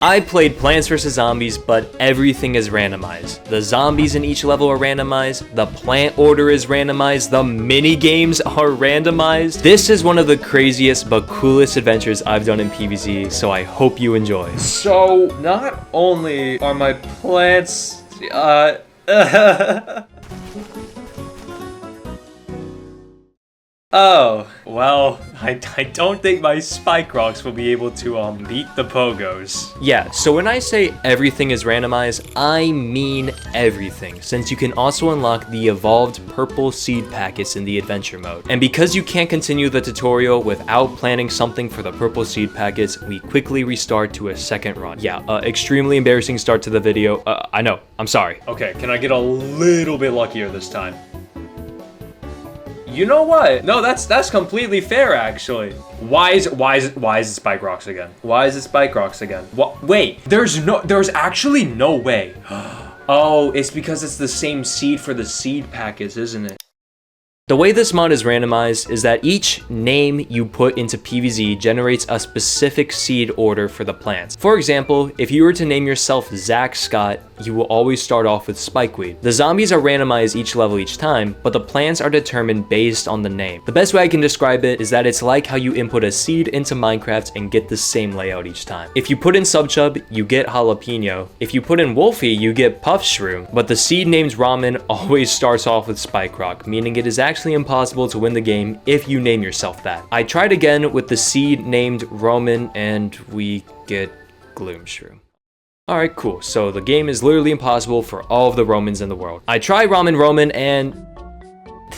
I played Plants vs. Zombies, but everything is randomized. The zombies in each level are randomized, the plant order is randomized, the mini games are randomized. This is one of the craziest but coolest adventures I've done in PVZ, so I hope you enjoy. So, not only are my plants, Oh, well, I don't think my spike rocks will be able to beat the pogos. Yeah, so when I say everything is randomized, I mean everything, since you can also unlock the evolved purple seed packets in the adventure mode. And because you can't continue the tutorial without planning something for the purple seed packets, we quickly restart to a second run. Yeah, extremely embarrassing start to the video. I know, I'm sorry. Okay, can I get a little bit luckier this time? You know what? No, that's completely fair, actually. Why is it spike rocks again? Why is it spike rocks again? What? Wait, there's actually no way. Oh, it's because it's the same seed for the seed packets, isn't it? The way this mod is randomized is that each name you put into PVZ generates a specific seed order for the plants. For example, if you were to name yourself Zach Scott, you will always start off with spikeweed. The zombies are randomized each level each time, but the plants are determined based on the name. The best way I can describe it is that it's like how you input a seed into Minecraft and get the same layout each time. If you put in Subchub, you get jalapeno. If you put in Wolfie, you get puff shroom. But the seed named Ramen always starts off with spike rock, meaning it is actually impossible to win the game if you name yourself that. I tried again with the seed named Roman and we get gloom shroom. Alright, cool. So the game is literally impossible for all of the Romans in the world. I try RamenRoman and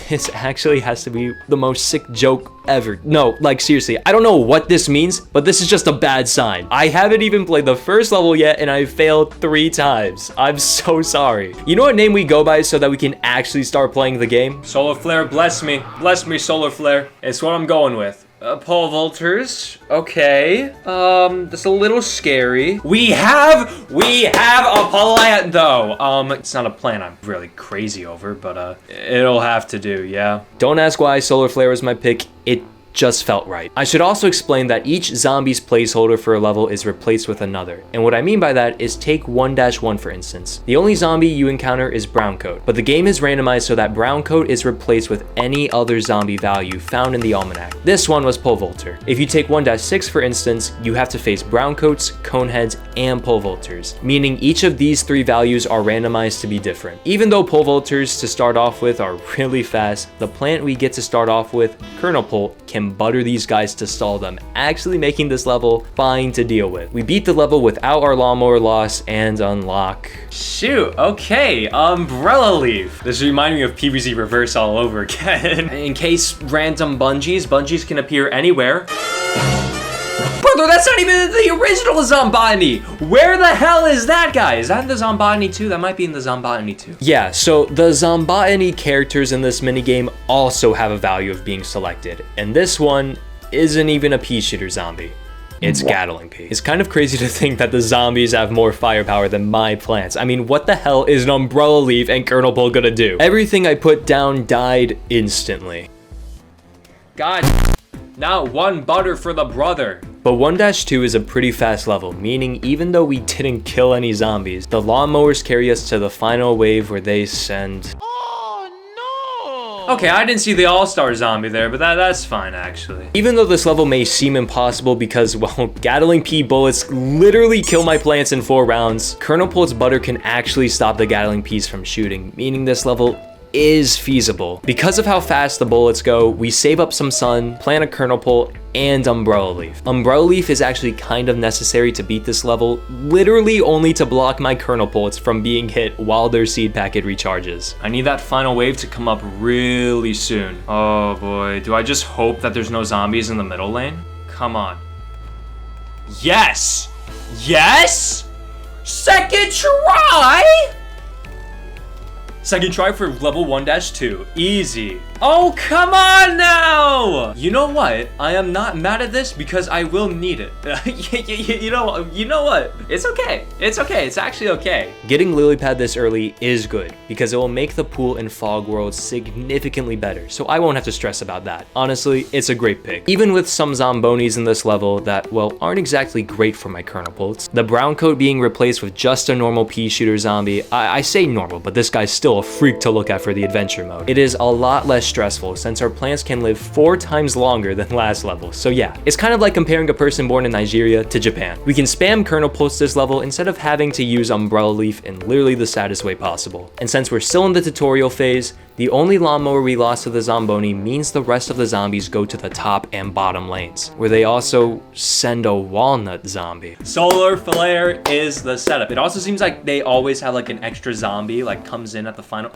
this actually has to be the most sick joke ever. No, like seriously, I don't know what this means, but this is just a bad sign. I haven't even played the first level yet and I failed 3 times. I'm so sorry. You know what name we go by so that we can actually start playing the game? Solar Flare, bless me. Bless me, Solar Flare. It's what I'm going with. Pole Vaulters, okay. That's a little scary. We have a plant though. It's not a plant I'm really crazy over, but it'll have to do, yeah. Don't ask why Solar Flare was my pick. It just felt right. I should also explain that each zombie's placeholder for a level is replaced with another. And what I mean by that is take 1-1 for instance. The only zombie you encounter is brown coat, but the game is randomized so that brown coat is replaced with any other zombie value found in the almanac. This one was pole vaulter. If you take 1-6 for instance, you have to face brown coats, cone heads, and pole vaulters, meaning each of these 3 values are randomized to be different. Even though pole vaulters to start off with are really fast, the plant we get to start off with, Kernel Pole, can butter these guys to stall them, actually making this level fine to deal with. We beat the level without our lawnmower loss and unlock. Shoot, okay, umbrella leaf. This reminded me of PVZ reverse all over again. In case random bungees can appear anywhere. Brother, that's not even the original zombotany! Where the hell is that guy? Is that in the zombotany 2? That might be in the zombotany 2. Yeah, so the zombotany characters in this minigame also have a value of being selected. And this one isn't even a pea shooter zombie. It's Gatling Pea. It's kind of crazy to think that the zombies have more firepower than my plants. I mean, what the hell is an umbrella leaf and kernel pole gonna do? Everything I put down died instantly. God, not one butter for the brother. But 1-2 is a pretty fast level, meaning even though we didn't kill any zombies, the lawnmowers carry us to the final wave where they send... Oh no! Okay, I didn't see the all-star zombie there, but that's fine actually. Even though this level may seem impossible because, well, Gatling Pea bullets literally kill my plants in 4 rounds, Kernel Pole's butter can actually stop the Gatling Peas from shooting, meaning this level is feasible. Because of how fast the bullets go, we save up some sun, plant a kernel pole, and umbrella leaf. Umbrella leaf is actually kind of necessary to beat this level, literally only to block my kernel poles from being hit while their seed packet recharges. I need that final wave to come up really soon. Oh boy, do I just hope that there's no zombies in the middle lane? Come on. Yes! Yes! Second try! Second try for level 1-2. Easy. Oh, come on now! You know what? I am not mad at this because I will need it. you know what? It's okay. It's okay. It's actually okay. Getting lily pad this early is good because it will make the pool in Fog World significantly better, so I won't have to stress about that. Honestly, it's a great pick. Even with some zombonies in this level that, well, aren't exactly great for my kernel pults, the brown coat being replaced with just a normal pea shooter zombie, I say normal, but this guy's still a freak to look at for the adventure mode. It is a lot less stressful since our plants can live 4 times longer than last level. So yeah, it's kind of like comparing a person born in Nigeria to Japan. We can spam kernel pulse this level instead of having to use umbrella leaf in literally the saddest way possible. And since we're still in the tutorial phase, the only lawnmower we lost to the zomboni means the rest of the zombies go to the top and bottom lanes, where they also send a walnut zombie. Solar flare is the setup. It also seems like they always have like an extra zombie like comes in at the final.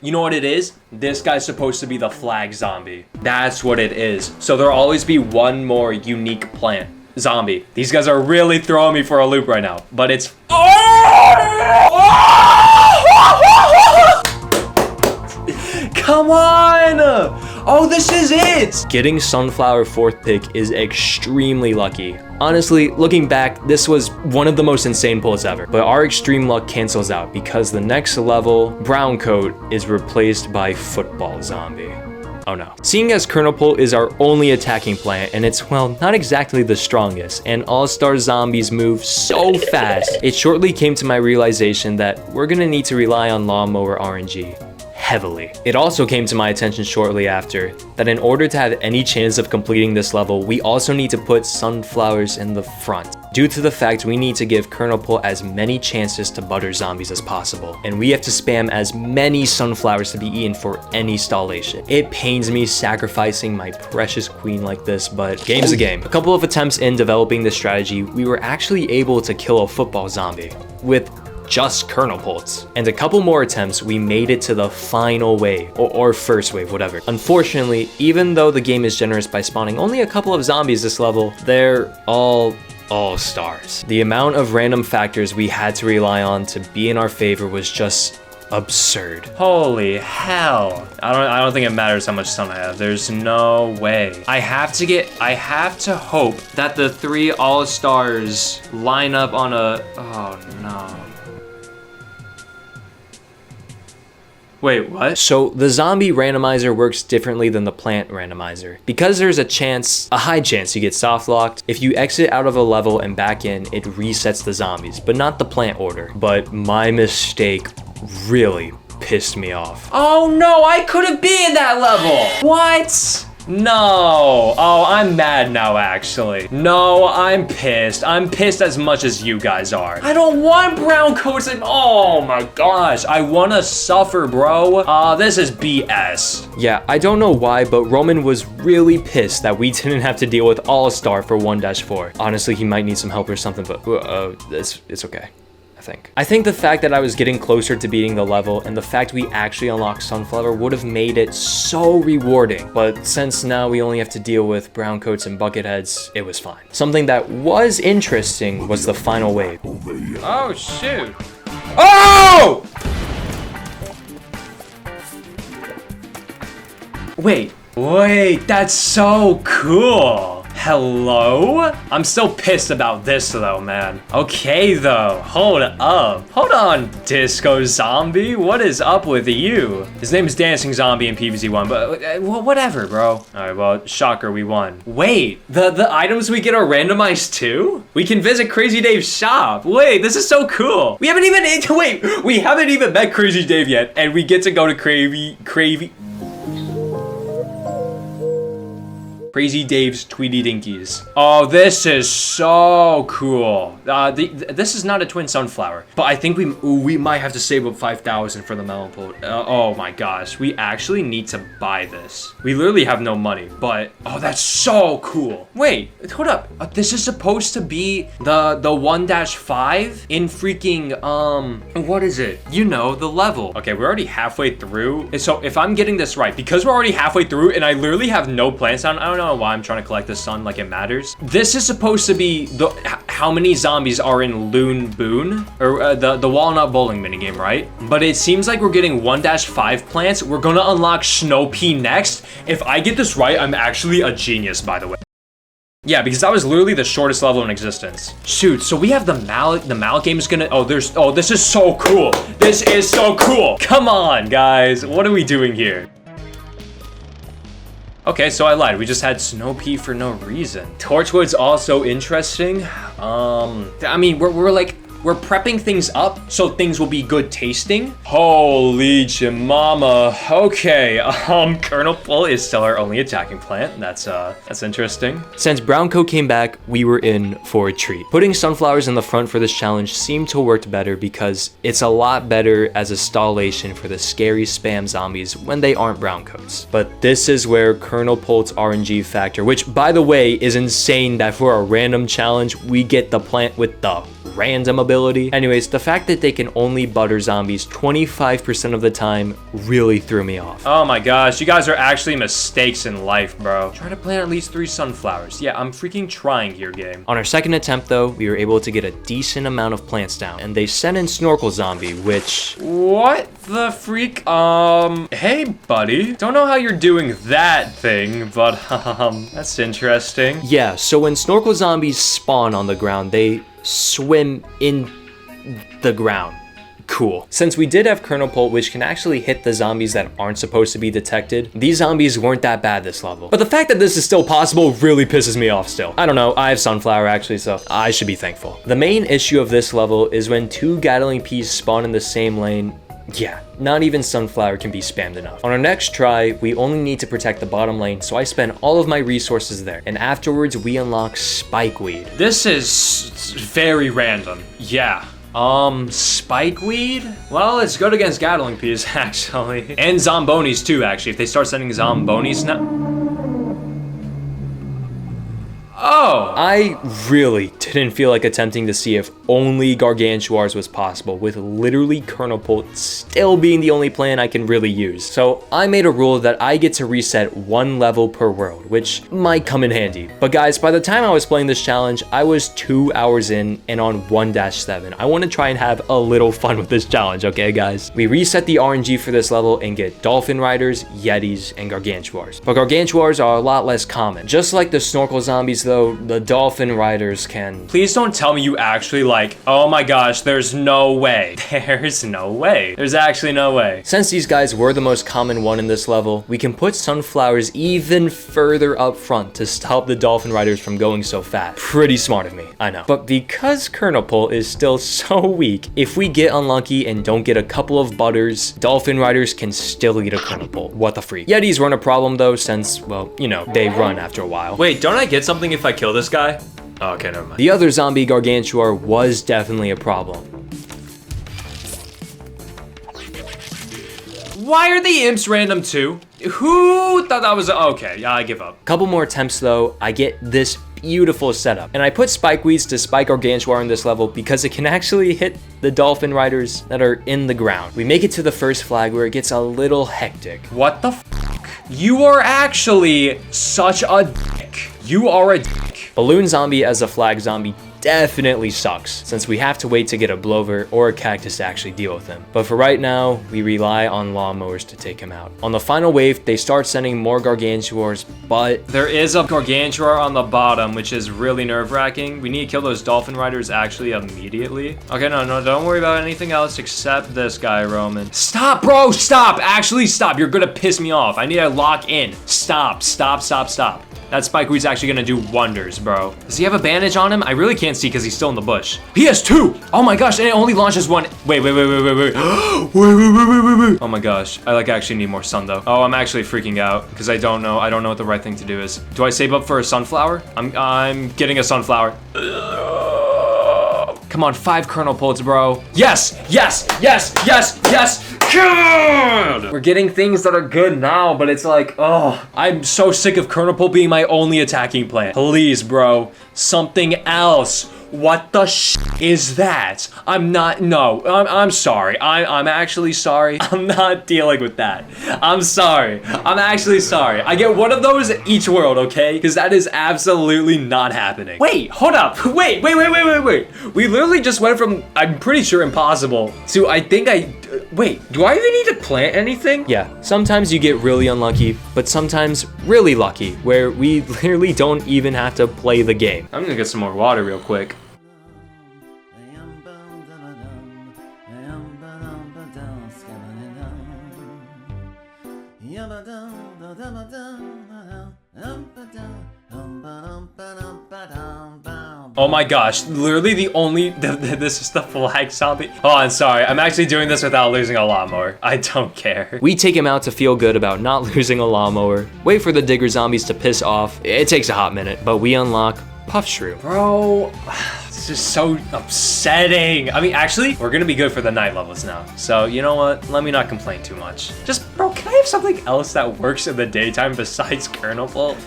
You know what it is? This guy's supposed to be the flag zombie. That's what it is. So there'll always be one more unique plant zombie. These guys are really throwing me for a loop right now, but it's... Come on! Oh, this is it! Getting Sunflower 4th pick is extremely lucky. Honestly, looking back, this was one of the most insane pulls ever, but our extreme luck cancels out because the next level, Brown Coat, is replaced by Football Zombie. Oh no. Seeing as Kernel Pull is our only attacking plant, and it's, well, not exactly the strongest, and all-star zombies move so fast, it shortly came to my realization that we're gonna need to rely on Lawnmower RNG. Heavily. It also came to my attention shortly after that in order to have any chance of completing this level, we also need to put sunflowers in the front, due to the fact we need to give Kernel Pull as many chances to butter zombies as possible, and we have to spam as many sunflowers to be eaten for any stallation. It pains me sacrificing my precious queen like this, but game's a game. A couple of attempts in developing this strategy, we were actually able to kill a football zombie with just kernel pults. And a couple more attempts, we made it to the final wave, or first wave, whatever. Unfortunately, even though the game is generous by spawning only a couple of zombies this level, they're all stars. The amount of random factors we had to rely on to be in our favor was just absurd. Holy hell. I don't think it matters how much sun I have. There's no way. I have to hope that the 3 all-stars line up on a... Oh no. Wait, what? So the zombie randomizer works differently than the plant randomizer. Because there's a high chance you get soft locked, if you exit out of a level and back in, it resets the zombies, but not the plant order. But my mistake really pissed me off. Oh no, I couldn't be in that level! What? No. Oh, I'm mad now, actually. No, I'm pissed. I'm pissed as much as you guys are. I don't want brown coats and oh my gosh. I want to suffer, bro. This is BS. Yeah, I don't know why, but Roman was really pissed that we didn't have to deal with All-Star for 1-4. Honestly, he might need some help or something, but it's okay. I think the fact that I was getting closer to beating the level and the fact we actually unlocked Sunflower would have made it so rewarding. But since now we only have to deal with brown coats and bucket heads, it was fine. Something that was interesting was the final wave. Oh, shoot. Oh! Wait, that's so cool. Hello? I'm still pissed about this though, man. Okay though, hold up. Hold on, Disco Zombie. What is up with you? His name is Dancing Zombie in PVZ 1, but well, whatever, bro. All right, well, shocker, we won. Wait, the items we get are randomized too? We can visit Crazy Dave's shop. Wait, this is so cool. We haven't even met Crazy Dave yet, and we get to go to Crazy Dave's Tweety Dinkies. Oh, this is so cool. This is not a twin sunflower, but I think we might have to save up 5,000 for the melon pole. Oh my gosh, we actually need to buy this. We literally have no money, but oh, that's so cool. Wait, hold up. This is supposed to be the 1-5 in freaking what is it? You know, the level. Okay, we're already halfway through. And so if I'm getting this right, because we're already halfway through and I literally have no plants on, I don't know don't know why I'm trying to collect the sun like it matters. This is supposed to be how many zombies are in loonboon, or the Walnut bowling minigame, right? But it seems like we're getting 1-5 plants. We're gonna unlock Snow Pea next. If I get this right, I'm actually a genius, by the way. Yeah, because that was literally the shortest level in existence. Shoot, so we have the mallet. The mallet game is gonna, oh, this is so cool. This is so cool. Come on, guys. What are we doing here? Okay, so I lied. We just had Snow Pea for no reason. Torchwood's also interesting. I mean, we're prepping things up so things will be good tasting. Holy chimama. Okay, Kernel Pull is still our only attacking plant. That's interesting. Since Brown Coat came back, we were in for a treat. Putting sunflowers in the front for this challenge seemed to work better because it's a lot better as a stallation for the scary spam zombies when they aren't brown coats. But this is where Kernel Pull's RNG factor, which by the way is insane that for a random challenge, we get the plant with the random ability. Anyways, the fact that they can only butter zombies 25% of the time really threw me off. Oh my gosh, you guys are actually mistakes in life, bro. Try to plant at least 3 sunflowers. Yeah, I'm freaking trying here, game. On our second attempt though, we were able to get a decent amount of plants down, and they sent in Snorkel Zombie, which... What the freak? Hey buddy. Don't know how you're doing that thing, but that's interesting. Yeah, so when Snorkel Zombies spawn on the ground, they swim in the ground. Cool. Since we did have Kernel Pull, which can actually hit the zombies that aren't supposed to be detected, these zombies weren't that bad this level. But the fact that this is still possible really pisses me off still. I don't know, I have Sunflower actually, so I should be thankful. The main issue of this level is when 2 Gatling Peas spawn in the same lane. Yeah, not even Sunflower can be spammed enough. On our next try, we only need to protect the bottom lane, so I spend all of my resources there. And afterwards, we unlock Spikeweed. This is very random. Yeah. Spikeweed? Well, it's good against Gatling Peas, actually. And Zombonis, too, actually. If they start sending Zombonis now... Oh! I really didn't feel like attempting to see if only Gargantuars was possible, with literally Kernel Pull still being the only plan I can really use. So I made a rule that I get to reset 1 level per world, which might come in handy. But guys, by the time I was playing this challenge, I was 2 hours in and on 1-7. I want to try and have a little fun with this challenge, okay guys? We reset the RNG for this level and get Dolphin Riders, Yetis, and Gargantuars. But Gargantuars are a lot less common. Just like the Snorkel Zombies though, the Dolphin Riders can... Please don't tell me you actually like, oh my gosh, there's no way. There's no way. There's actually no way. Since these guys were the most common one in this level, we can put Sunflowers even further up front to stop the Dolphin Riders from going so fast. Pretty smart of me, I know. But because Kernel Pull is still so weak, if we get unlucky and don't get a couple of butters, Dolphin Riders can still eat a Kernel Pull. What the freak. Yetis weren't a problem though, since, well, you know, they run after a while. Wait, don't I get something if I kill this guy? Oh, okay, never mind. The other zombie Gargantuar was definitely a problem. Why are the imps random too? Who thought that was okay? Yeah, I give up. Couple more attempts though, I get this beautiful setup. And I put Spikeweeds to spike Gargantuar in this level because it can actually hit the Dolphin Riders that are in the ground. We make it to the first flag where it gets a little hectic. What the f***? You are actually such a dick. You are a dick. Balloon Zombie as a flag zombie definitely sucks, since we have to wait to get a blower or a cactus to actually deal with him. But for right now, we rely on lawnmowers to take him out. On the final wave, they start sending more Gargantuars, but there is a Gargantuar on the bottom, which is really nerve-wracking. We need to kill those Dolphin Riders actually immediately. Okay, no, don't worry about anything else except this guy, Roman. Stop, bro, stop. Actually, stop. You're gonna piss me off. I need to lock in. Stop. That Spikeweed's actually gonna do wonders, bro. Does he have a bandage on him? I really can't see because he's still in the bush. He has 2! Oh my gosh, and it only launches 1. Wait. Wait. Oh my gosh, I like actually need more sun though. Oh, I'm actually freaking out because I don't know what the right thing to do is. Do I save up for a sunflower? I'm getting a sunflower. Come on, 5 Kernel Pulls, bro. Yes! Good! We're getting things that are good now, but it's like, oh, I'm so sick of Kernel Pull being my only attacking plant. Please, bro, something else. What the is that? I'm sorry. I'm actually sorry. I'm not dealing with that. I'm sorry. I'm actually sorry. I get one of those each world, okay? Because that is absolutely not happening. Wait, hold up. Wait. We literally just went from, I'm pretty sure impossible, to wait, do I even need to plant anything? Yeah, sometimes you get really unlucky, but sometimes really lucky, where we literally don't even have to play the game. I'm gonna get some more water real quick. Oh my gosh, literally this is the flag zombie. Oh, I'm sorry. I'm actually doing this without losing a lawnmower. I don't care. We take him out to feel good about not losing a lawnmower, wait for the digger zombies to piss off. It takes a hot minute, but we unlock Puff Shroom. Bro, this is so upsetting. I mean, actually, we're gonna be good for the night levels now. So, you know what? Let me not complain too much. Just, bro, can I have something else that works in the daytime besides kernel bolt?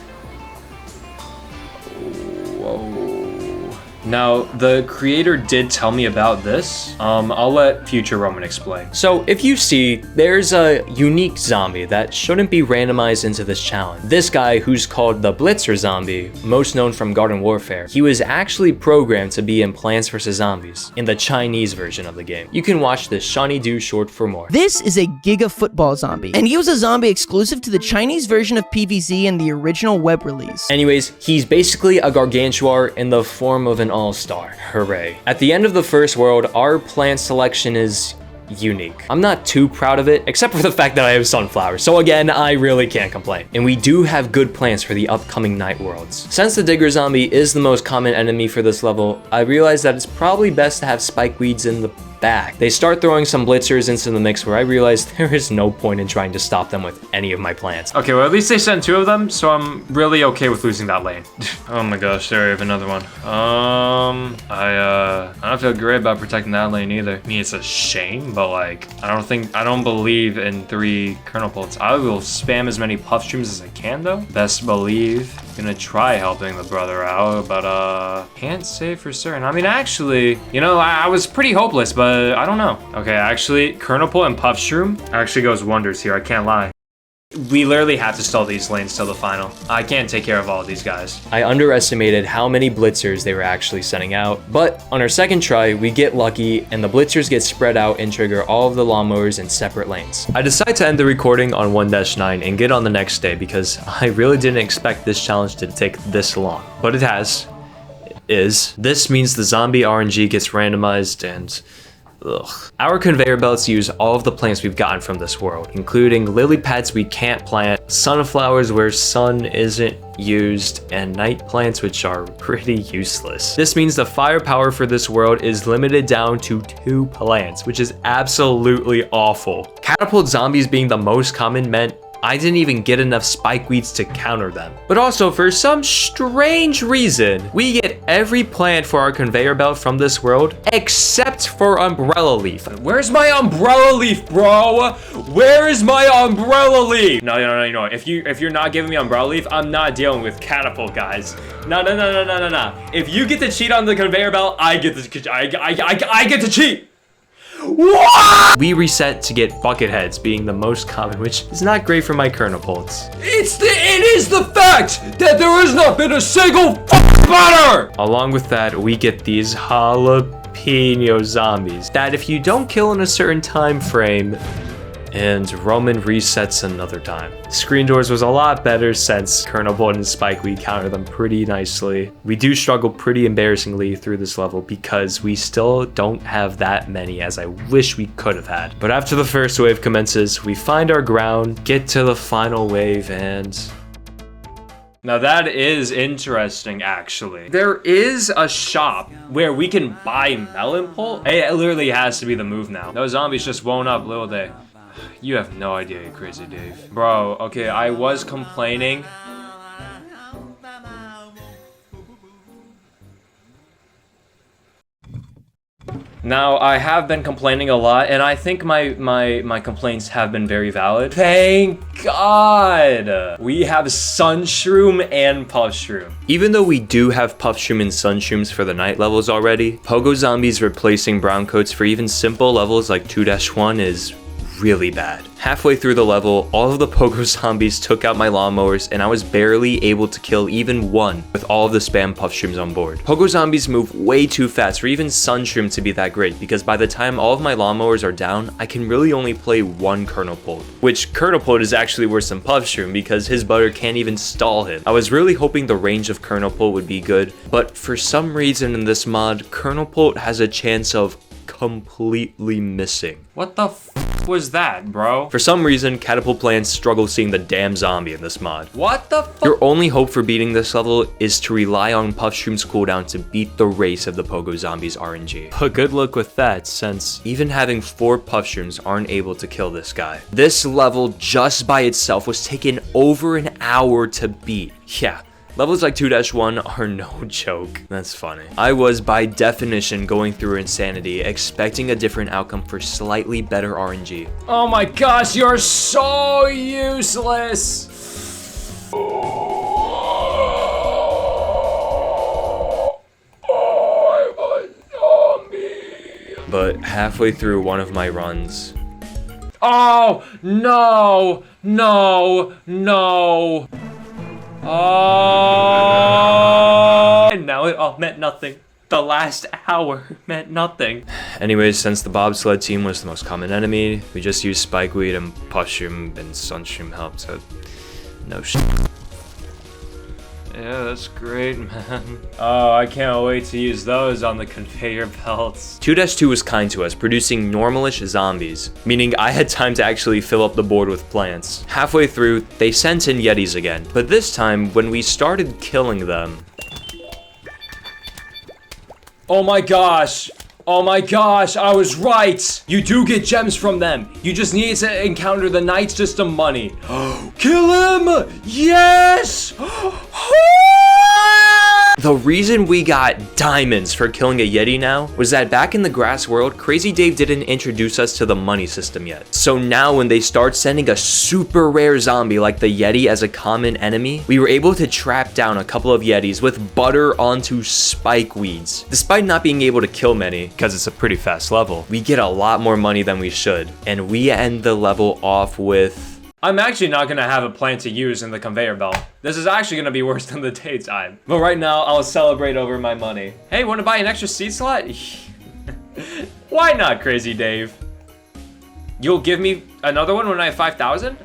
Now, the creator did tell me about this. I'll let future Roman explain. So, if you see, there's a unique zombie that shouldn't be randomized into this challenge. This guy, who's called the Blitzer zombie, most known from Garden Warfare, he was actually programmed to be in Plants vs. Zombies, in the Chinese version of the game. You can watch this Shawnee Do short for more. This is a Giga Football zombie, and he was a zombie exclusive to the Chinese version of PVZ in the original web release. Anyways, he's basically a gargantuar in the form of an all-star. Hooray. At the end of the first world, our plant selection is unique. I'm not too proud of it, except for the fact that I have sunflowers. So again, I really can't complain. And we do have good plans for the upcoming night worlds. Since the digger zombie is the most common enemy for this level, I realized that it's probably best to have spike weeds in the back. They start throwing some blitzers into the mix where I realized there is no point in trying to stop them with any of my plants. Okay, well at least they sent 2 of them, so I'm really okay with losing that lane. Oh my gosh, there I have another one. I don't feel great about protecting that lane either. I mean, it's a shame, but like, I don't believe in 3 kernel bolts. I will spam as many puff streams as I can though. Best believe. Gonna try helping the brother out, but can't say for certain. I mean, actually, you know, I was pretty hopeless, but I don't know. Okay, actually, kernel pole and puff shroom actually goes wonders here. I can't lie. We literally have to stall these lanes till the final. I can't take care of all of these guys. I underestimated how many blitzers they were actually sending out, but on our second try, we get lucky and the blitzers get spread out and trigger all of the lawnmowers in separate lanes. I decide to end the recording on 1-9 and get on the next day because I really didn't expect this challenge to take this long, but it has. This means the zombie RNG gets randomized and ugh. Our conveyor belts use all of the plants we've gotten from this world, including lily pads we can't plant, sunflowers where sun isn't used, and night plants which are pretty useless. This means the firepower for this world is limited down to 2 plants, which is absolutely awful. Catapult zombies being the most common meant I didn't even get enough spike weeds to counter them. But also, for some strange reason, we get every plant for our conveyor belt from this world, except for umbrella leaf. Where's my umbrella leaf, bro? Where is my umbrella leaf? No. If you're not giving me umbrella leaf, I'm not dealing with catapult, guys. No. If you get to cheat on the conveyor belt, I get to cheat. What? We reset to get bucket heads being the most common, which is not great for my kernel bolts. It is the fact that there has not been a single butter. Along with that, we get these jalapeno zombies that if you don't kill in a certain time frame, and Roman resets another time. Screen doors was a lot better since kernel bolt and spike we counter them pretty nicely. We do struggle pretty embarrassingly through this level because we still don't have that many as I wish we could have had. But after the first wave commences, we find our ground, get to the final wave, and now that is interesting, actually. There is a shop where we can buy melon pulp. It literally has to be the move now. Those zombies just won't up, little they. You have no idea, you crazy Dave. Bro, okay, I was complaining. Now, I have been complaining a lot, and I think my complaints have been very valid. Thank God! We have Sunshroom and Puffshroom. Even though we do have Puffshroom and Sunshrooms for the night levels already, Pogo Zombies replacing brown coats for even simple levels like 2-1 is really bad. Halfway through the level, all of the Pogo Zombies took out my lawnmowers, and I was barely able to kill even one with all of the spam Puffshrooms on board. Pogo Zombies move way too fast for even Sunshroom to be that great, because by the time all of my lawnmowers are down, I can really only play one Kernel Pult, which Kernel Pult is actually worse than Puffshroom because his butter can't even stall him. I was really hoping the range of Kernel Pult would be good, but for some reason in this mod, Kernel Pult has a chance of completely missing. What the f was that, bro? For some reason, Catapult Plants struggle seeing the damn zombie in this mod. What the f? Your only hope for beating this level is to rely on Puffshroom's cooldown to beat the race of the Pogo Zombies RNG. But good luck with that, since even having 4 Puffshrooms aren't able to kill this guy. This level just by itself was taking over an hour to beat. Yeah. Levels like 2-1 are no joke. That's funny. I was by definition going through insanity, expecting a different outcome for slightly better RNG. Oh my gosh, you're so useless! I'm a zombie! But halfway through one of my runs... Oh, no, no, no. Oh, and now it all meant nothing. The last hour meant nothing. Anyways, since the bobsled team was the most common enemy, we just used Spikeweed and Puffshroom and Sunshroom help, so no shit. Yeah, that's great, man. Oh, I can't wait to use those on the conveyor belts. 2-2 was kind to us, producing normalish zombies, meaning I had time to actually fill up the board with plants. Halfway through, they sent in Yetis again, but this time, when we started killing them... Oh my gosh! Oh my gosh, I was right! You do get gems from them. You just need to encounter the Night System money. Kill him! Yes! The reason we got diamonds for killing a Yeti now was that back in the grass world, Crazy Dave didn't introduce us to the money system yet. So now when they start sending a super rare zombie like the Yeti as a common enemy, we were able to trap down a couple of Yetis with butter onto Spikeweeds. Despite not being able to kill many, because it's a pretty fast level, we get a lot more money than we should. And we end the level off with... I'm actually not gonna have a plant to use in the conveyor belt. This is actually gonna be worse than the daytime. But right now, I'll celebrate over my money. Hey, wanna buy an extra seed slot? Why not, Crazy Dave? You'll give me another one when I have 5,000?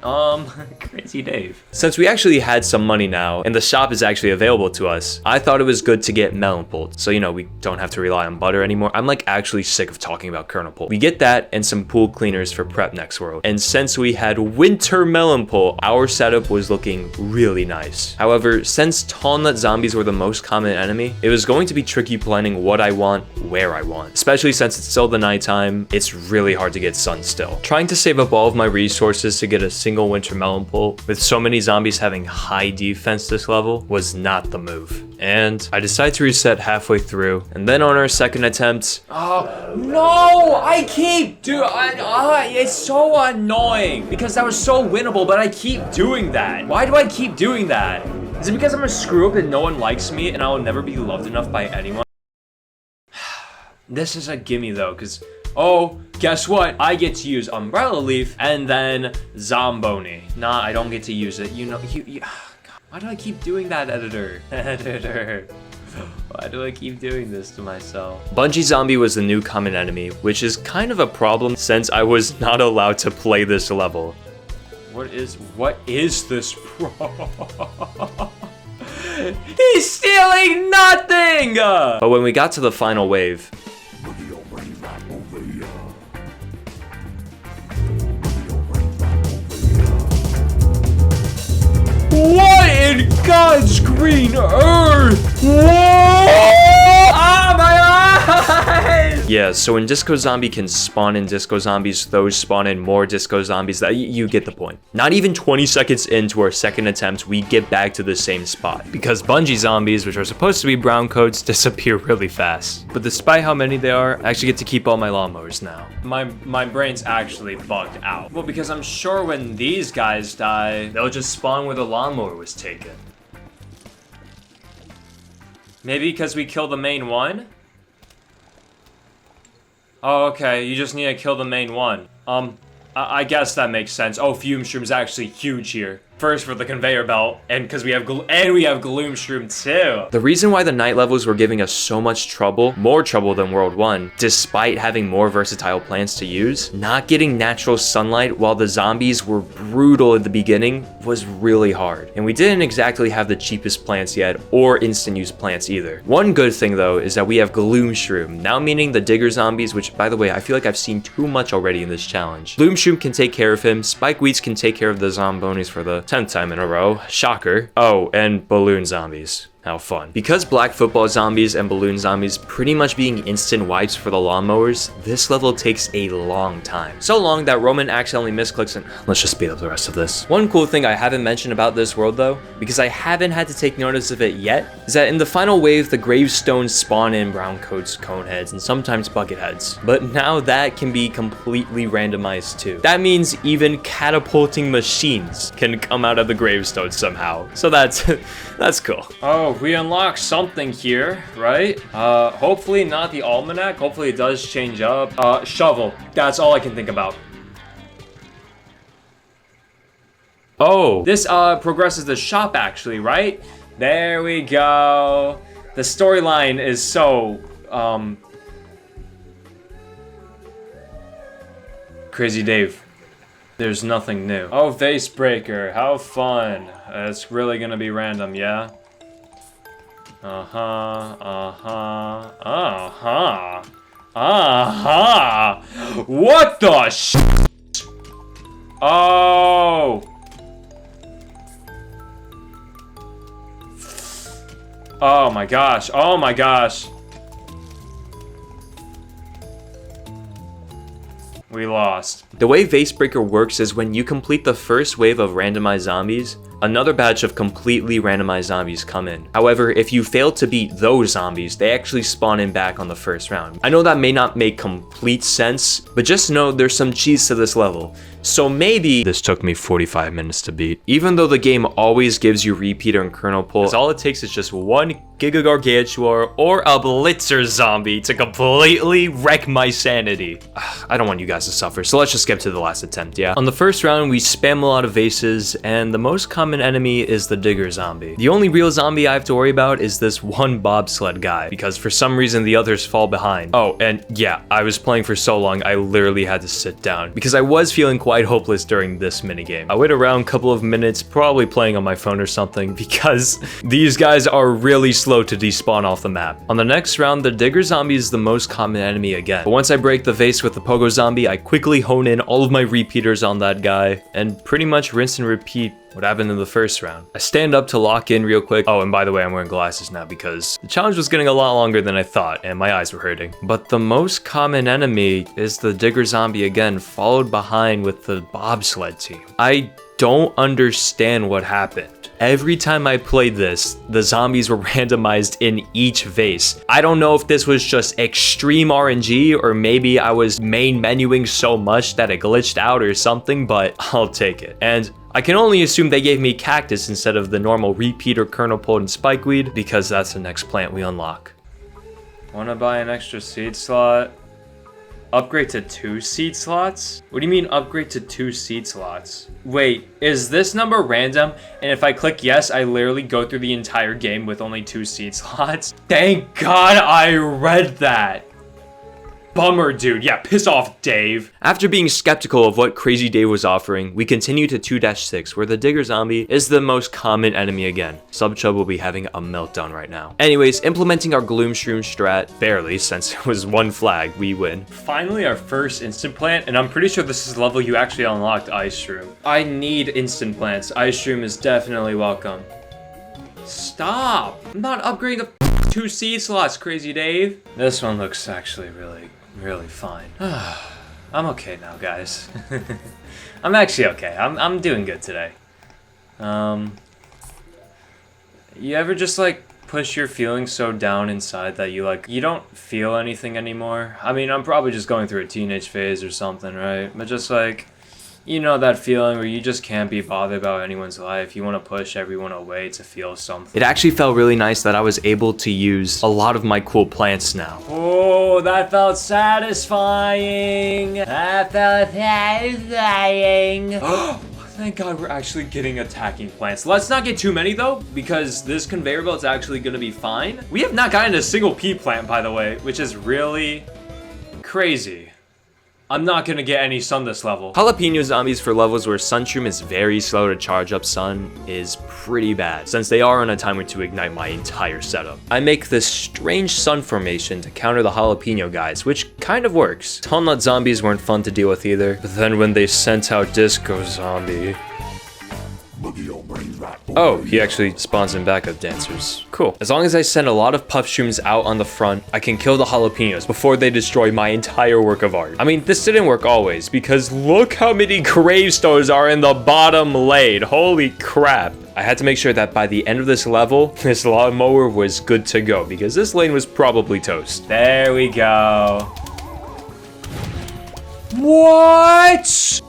Crazy Dave. Since we actually had some money now, and the shop is actually available to us, I thought it was good to get melon pult. So, you know, we don't have to rely on butter anymore. I'm like actually sick of talking about kernel pult. We get that and some pool cleaners for prep next world. And since we had winter melon pult, our setup was looking really nice. However, since tall nut zombies were the most common enemy, it was going to be tricky planning what I want, where I want. Especially since it's still the nighttime, it's really hard to get sun still. Trying to save up all of my resources to get a single winter melon pult with so many zombies having high defense this level was not the move. And I decided to reset halfway through, and then on our second attempt... Oh, no! I keep it's so annoying because that was so winnable, but I keep doing that. Why do I keep doing that? Is it because I'm a screw up and no one likes me and I will never be loved enough by anyone? This is a gimme though, because... Oh, guess what? I get to use Umbrella Leaf and then Zombotany. Nah, I don't get to use it. You know, why do I keep doing that, editor? Editor. Why do I keep doing this to myself? Bungee Zombie was the new common enemy, which is kind of a problem since I was not allowed to play this level. What is this pro? He's stealing nothing! But when we got to the final wave, what in God's green earth? Whoa! Ah, my eyes! Yeah, so when disco zombie can spawn in disco zombies, those spawn in more disco zombies. That you get the point. Not even 20 seconds into our second attempt, we get back to the same spot because bungee zombies, which are supposed to be brown coats, disappear really fast. But despite how many they are, I actually get to keep all my lawnmowers now. My brain's actually bugged out. Well, because I'm sure when these guys die, they'll just spawn where the lawnmower was taken. Maybe because we kill the main one? Oh, okay, you just need to kill the main one. I guess that makes sense. Oh, fume shroom's actually huge here. First for the conveyor belt, and because we have gloom shroom too. The reason why the night levels were giving us so much trouble, more trouble than World 1, despite having more versatile plants to use, not getting natural sunlight while the zombies were brutal at the beginning was really hard. And we didn't exactly have the cheapest plants yet, or instant use plants either. One good thing though is that we have gloom shroom, now meaning the digger zombies, which by the way, I feel like I've seen too much already in this challenge. Gloom shroom can take care of him, spikeweeds can take care of the zombonis for the 10th time in a row. Shocker. Oh, and balloon zombies. How fun. Because black football zombies and balloon zombies pretty much being instant wipes for the lawnmowers, this level takes a long time. So long that Roman accidentally misclicks and let's just speed up the rest of this. One cool thing I haven't mentioned about this world though, because I haven't had to take notice of it yet, is that in the final wave, the gravestones spawn in brown coats, cone heads, and sometimes bucket heads. But now that can be completely randomized too. That means even catapulting machines can come out of the gravestones somehow. So that's cool. Oh, we unlock something here, right? Hopefully not the almanac. Hopefully it does change up. Shovel. That's all I can think about. Oh, this progresses the shop actually, right? There we go. The storyline is so Crazy Dave. There's nothing new. Oh, vase breaker. How fun. It's really gonna be random, yeah? What the sh? Oh. Oh my gosh. Oh my gosh. We lost. The way Vasebreaker works is when you complete the first wave of randomized zombies, another batch of completely randomized zombies come in. However, if you fail to beat those zombies, they actually spawn in back on the first round. I know that may not make complete sense, but just know there's some cheese to this level. So maybe this took me 45 minutes to beat. Even though the game always gives you repeater and kernel pull, all it takes is just one Giga Gargantuar or a Blitzer zombie to completely wreck my sanity. I don't want you guys to suffer, so let's just skip to the last attempt, yeah? On the first round, we spam a lot of vases, and the most common enemy is the digger zombie. The only real zombie I have to worry about is this one bobsled guy, because for some reason the others fall behind. Oh, and yeah, I was playing for so long, I literally had to sit down, because I was feeling quite hopeless during this minigame. I wait around a couple of minutes, probably playing on my phone or something, because these guys are really slow to despawn off the map. On the next round, the digger zombie is the most common enemy again. But once I break the vase with the pogo zombie, I quickly hone in all of my repeaters on that guy, and pretty much rinse and repeat what happened in the first round. I stand up to lock in real quick. Oh, and by the way, I'm wearing glasses now because the challenge was getting a lot longer than I thought, and my eyes were hurting. But the most common enemy is the digger zombie again, followed behind with the bobsled team. I don't understand what happened. Every time I played this, the zombies were randomized in each vase. I don't know if this was just extreme RNG or maybe I was main menuing so much that it glitched out or something, but I'll take it. And I can only assume they gave me cactus instead of the normal repeater, kernel pole, and spikeweed because that's the next plant we unlock. Wanna buy an extra seed slot? Upgrade to 2 seed slots? What do you mean upgrade to 2 seed slots? Wait, is this number random? And if I click yes, I literally go through the entire game with only 2 seed slots? Thank God I read that. Bummer, dude. Yeah, piss off, Dave. After being skeptical of what Crazy Dave was offering, we continue to 2-6, where the digger zombie is the most common enemy again. Subchub will be having a meltdown right now. Anyways, implementing our gloom shroom strat, barely, since it was 1 flag, we win. Finally, our first instant plant, and I'm pretty sure this is the level you actually unlocked ice shroom. I need instant plants. Ice shroom is definitely welcome. Stop! I'm not upgrading the 2 seed slots, Crazy Dave. This one looks actually really fine. I'm okay now, guys. I'm actually okay. I'm doing good today. You ever just like push your feelings so down inside that you don't feel anything anymore? I mean, I'm probably just going through a teenage phase or something, right? But just like, you know that feeling where you just can't be bothered about anyone's life. You want to push everyone away to feel something. It actually felt really nice that I was able to use a lot of my cool plants now. Oh, that felt satisfying. That felt satisfying. Thank God we're actually getting attacking plants. Let's not get too many though, because this conveyor belt's actually gonna be fine. We have not gotten a single pea plant, by the way, which is really crazy. I'm not gonna get any sun this level. Jalapeno zombies for levels where Sunshroom is very slow to charge up sun is pretty bad, since they are on a timer to ignite my entire setup. I make this strange sun formation to counter the jalapeno guys, which kind of works. Walnut zombies weren't fun to deal with either, but then when they sent out Disco Zombie... Oh, he actually spawns in backup dancers. Cool. As long as I send a lot of puff shrooms out on the front, I can kill the jalapenos before they destroy my entire work of art. I mean, this didn't work always, because look how many gravestones are in the bottom lane. Holy crap. I had to make sure that by the end of this level, this lawnmower was good to go, because this lane was probably toast. There we go. What?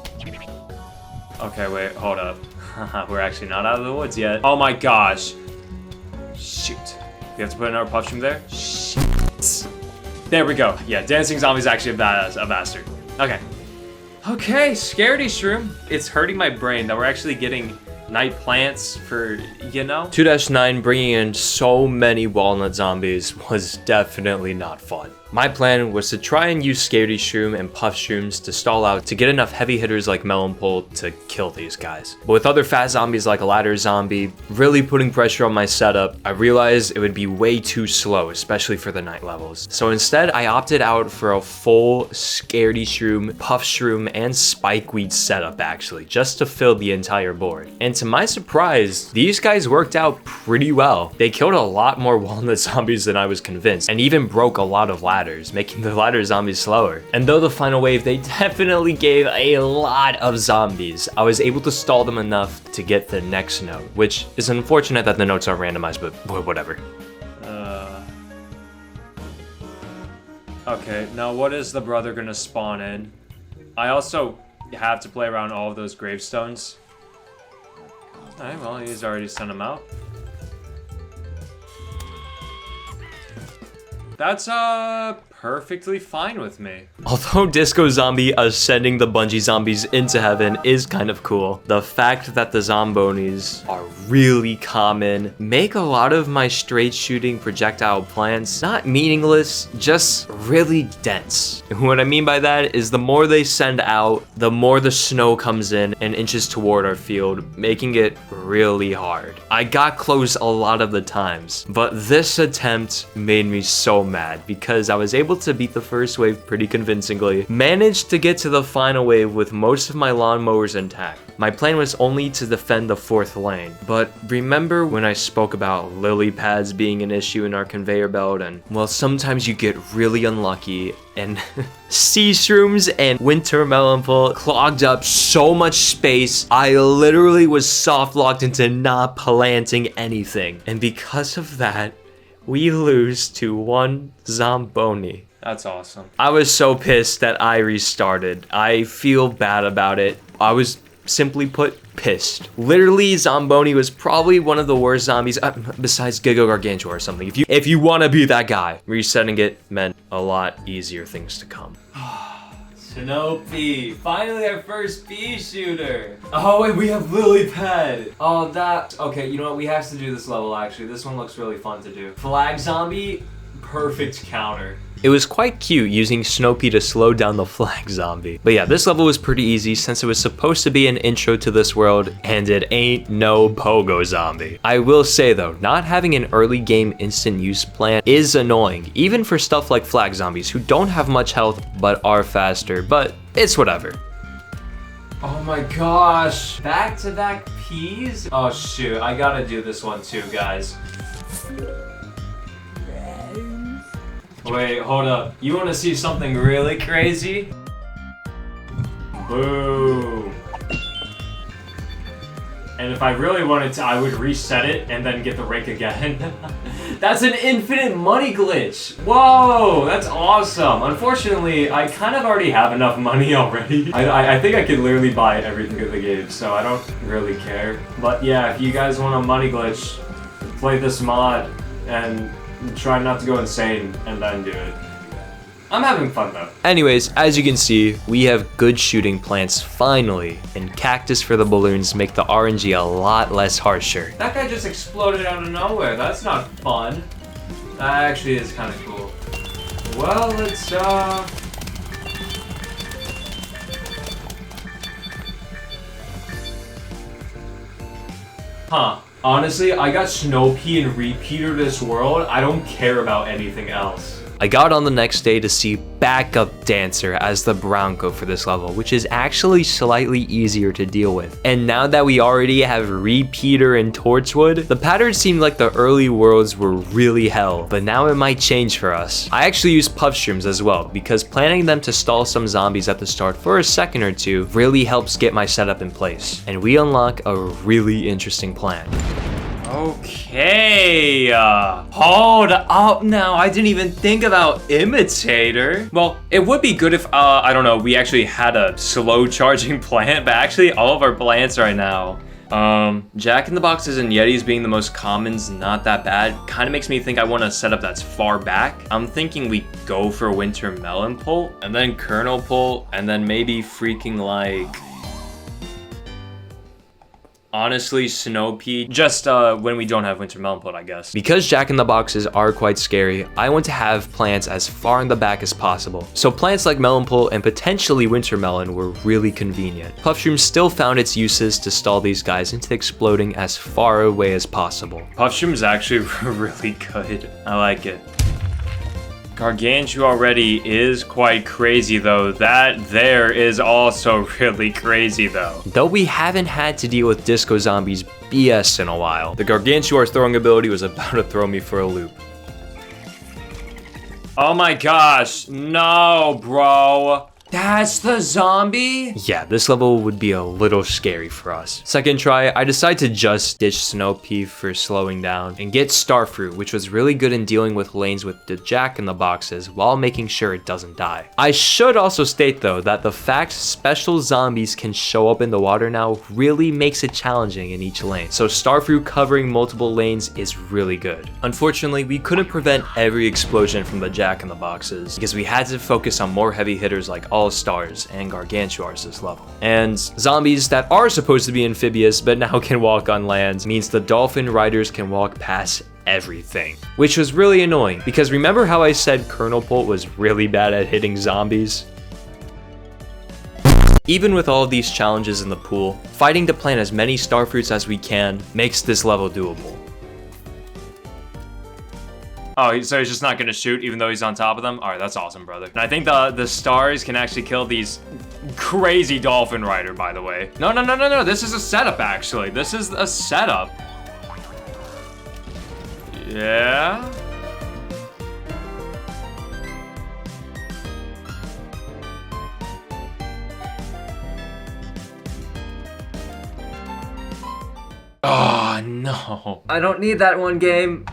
Okay, wait, hold up. We're actually not out of the woods yet. Oh my gosh. Shoot. We have to put another puff shroom there? Shit. There we go. Yeah, dancing zombie's actually a bastard. Okay. Okay, scaredy shroom. It's hurting my brain that we're actually getting night plants for, you know? 2-9 bringing in so many walnut zombies was definitely not fun. My plan was to try and use Scaredy Shroom and Puff Shrooms to stall out to get enough heavy hitters like Melon Pole to kill these guys. But with other fast zombies like Ladder Zombie really putting pressure on my setup, I realized it would be way too slow, especially for the night levels. So instead, I opted out for a full Scaredy Shroom, Puff Shroom, and Spikeweed setup actually, just to fill the entire board. And to my surprise, these guys worked out pretty well. They killed a lot more walnut zombies than I was convinced, and even broke a lot of ladders, making the ladder zombies slower. And though the final wave, they definitely gave a lot of zombies, I was able to stall them enough to get the next note, which is unfortunate that the notes aren't randomized, but whatever. Okay, now what is the brother gonna spawn in? I also have to play around all of those gravestones. Alright, well, he's already sent them out. That's perfectly fine with me. Although Disco Zombie ascending the bungee zombies into heaven is kind of cool, the fact that the zombonies are really common make a lot of my straight shooting projectile plants not meaningless, just really dense. And what I mean by that is the more they send out, the more the snow comes in and inches toward our field, making it really hard. I got close a lot of the times, but this attempt made me so mad because I was able to beat the first wave pretty convincingly, managed to get to the final wave with most of my lawnmowers intact. My plan was only to defend the fourth lane, but remember when I spoke about lily pads being an issue in our conveyor belt, and well, sometimes you get really unlucky and sea shrooms and winter melon pole clogged up so much space, I literally was soft locked into not planting anything. And because of that, we lose to one zombotany. That's awesome. I was so pissed that I restarted. I feel bad about it. I was simply put pissed. Literally, Zombotany was probably one of the worst zombies besides Giga Gargantua or something. If you want to be that guy, resetting it meant a lot easier things to come. Snoopy, finally our first pea shooter. Oh wait, we have lily pad. Oh, that, okay, you know what, we have to do this level actually. This one looks really fun to do. Flag zombie, perfect counter. It was quite cute using Snoopy to slow down the flag zombie. But yeah, this level was pretty easy since it was supposed to be an intro to this world, and it ain't no pogo zombie. I will say though, not having an early game instant use plan is annoying, even for stuff like flag zombies who don't have much health but are faster, but it's whatever. Oh my gosh, back-to-back peas? Oh shoot, I gotta do this one too, guys. Wait, hold up. You want to see something really crazy? Boo. And if I really wanted to, I would reset it and then get the rake again. That's an infinite money glitch. Whoa, that's awesome. Unfortunately, I kind of already have enough money already. I think I could literally buy everything in the game, so I don't really care. But yeah, if you guys want a money glitch, play this mod and try not to go insane and then do it. I'm having fun though. Anyways, as you can see, we have good shooting plants finally, and cactus for the balloons make the RNG a lot less harsher. That guy just exploded out of nowhere. That's not fun. That actually is kind of cool. Well, let's Honestly, I got Snow-Pea and Repeater this world. I don't care about anything else. I got on the next day to see Backup Dancer as the Bronco for this level, which is actually slightly easier to deal with. And now that we already have Repeater and Torchwood, the patterns seemed like the early worlds were really hell, but now it might change for us. I actually used puff shrooms as well, because planning them to stall some zombies at the start for a second or two really helps get my setup in place. And we unlock a really interesting plan. Okay, hold up now. I didn't even think about Imitator. Well, it would be good if, I don't know, we actually had a slow charging plant, but actually all of our plants right now. Jack in the Boxes and Yetis being the most common's not that bad. Kind of makes me think I want a setup that's far back. I'm thinking we go for Winter Melon Pult, and then Kernel Pult, and then maybe freaking like... honestly, Snow-Pea, just when we don't have Winter Melon Pult, I guess. Because Jack in the Boxes are quite scary, I want to have plants as far in the back as possible. So plants like Melon Pult and potentially Winter Melon were really convenient. Puff Shroom still found its uses to stall these guys into exploding as far away as possible. Puff Shroom's actually really good. I like it. Gargantua already is quite crazy though. That there is also really crazy though. Though we haven't had to deal with Disco Zombies BS in a while, the Gargantuar's throwing ability was about to throw me for a loop. Oh my gosh, no bro. That's the zombie? Yeah, this level would be a little scary for us. Second try, I decided to just ditch Snow-Pea for slowing down and get Starfruit, which was really good in dealing with lanes with the Jack in the Boxes while making sure it doesn't die. I should also state though that the fact special zombies can show up in the water now really makes it challenging in each lane. So Starfruit covering multiple lanes is really good. Unfortunately, we couldn't prevent every explosion from the Jack in the Boxes because we had to focus on more heavy hitters like All-Stars and Gargantuars this level. And zombies that are supposed to be amphibious but now can walk on land means the Dolphin Riders can walk past everything, which was really annoying because remember how I said Kernel Pult was really bad at hitting zombies? Even with all of these challenges in the pool, fighting to plant as many Starfruits as we can makes this level doable. Oh, so he's just not gonna shoot even though he's on top of them? Alright, that's awesome, brother. And I think the stars can actually kill these crazy Dolphin Rider, by the way. No, this is a setup, actually. This is a setup. Yeah? Oh, no. I don't need that one game.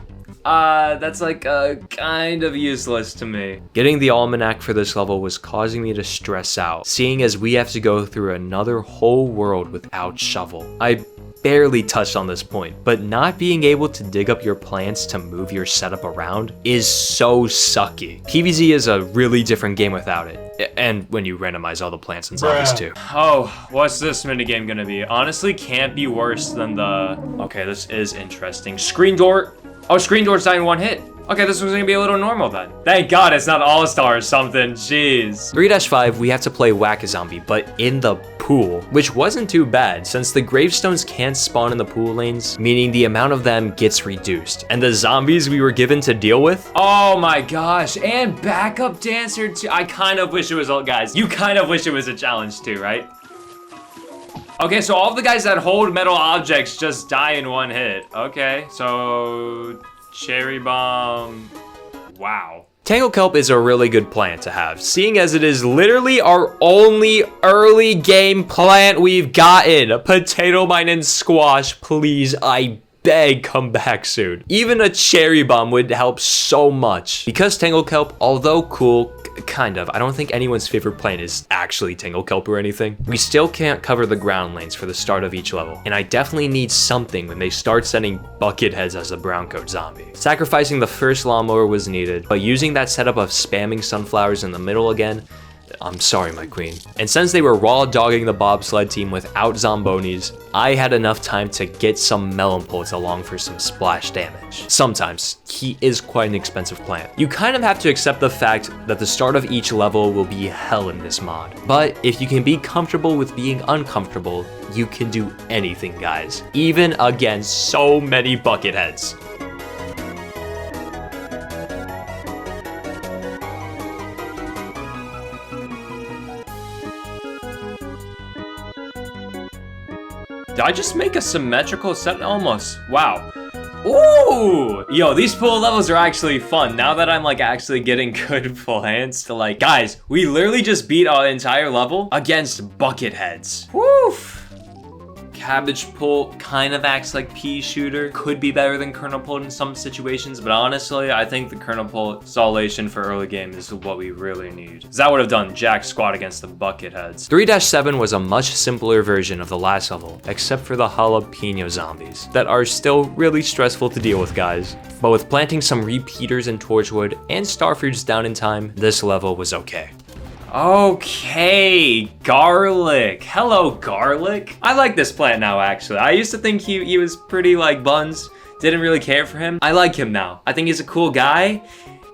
That's like kind of useless to me. Getting the almanac for this level was causing me to stress out, seeing as we have to go through another whole world without shovel. I barely touched on this point, but not being able to dig up your plants to move your setup around is so sucky. PVZ is a really different game without it, and when you randomize all the plants and zombies too. Oh, what's this minigame gonna be? Honestly, can't be worse than the... Okay, this is interesting. Screen door. Oh, screen doors die in one hit. Okay, this was gonna be a little normal then. Thank God it's not All-Star or something, jeez. 3-5, we have to play Whack-A-Zombie, but in the pool, which wasn't too bad since the gravestones can't spawn in the pool lanes, meaning the amount of them gets reduced. And the zombies we were given to deal with? Oh my gosh, and backup dancer too. I kind of wish it was, guys, you kind of wish it was a challenge too, right? Okay, so all the guys that hold metal objects just die in one hit. Okay, so Cherry Bomb. Wow. Tangle Kelp is a really good plant to have, seeing as it is literally our only early game plant we've gotten. Potato mine and squash, please, I beg, come back soon. Even a cherry bomb would help so much. Because Tangle Kelp, although cool, kind of, I don't think anyone's favorite plant is actually Tangle Kelp or anything. We still can't cover the ground lanes for the start of each level, and I definitely need something when they start sending bucket heads as a brown coat zombie. Sacrificing the first lawnmower was needed, but using that setup of spamming sunflowers in the middle again, I'm sorry, my queen. And since they were raw dogging the bobsled team without zombonis, I had enough time to get some melon plants along for some splash damage. Sometimes, he is quite an expensive plant. You kind of have to accept the fact that the start of each level will be hell in this mod. But if you can be comfortable with being uncomfortable, you can do anything, guys. Even against so many bucket heads. Did I just make a symmetrical set? Almost. Wow. Ooh! Yo, these pool levels are actually fun. Now that I'm like actually getting good plants to like... Guys, we literally just beat our entire level against bucket heads. Woo! Cabbage pole kind of acts like pea shooter. Could be better than kernel pole in some situations, but honestly, I think the kernel pole installation for early game is what we really need. Because that would have done jack squat against the bucket heads. 3-7 was a much simpler version of the last level, except for the jalapeno zombies that are still really stressful to deal with, guys. But with planting some repeaters and torchwood and starfruits down in time, this level was okay. Okay, garlic. Hello, garlic. I like this plant now, actually. I used to think he was pretty like buns. Didn't really care for him. I like him now. I think he's a cool guy.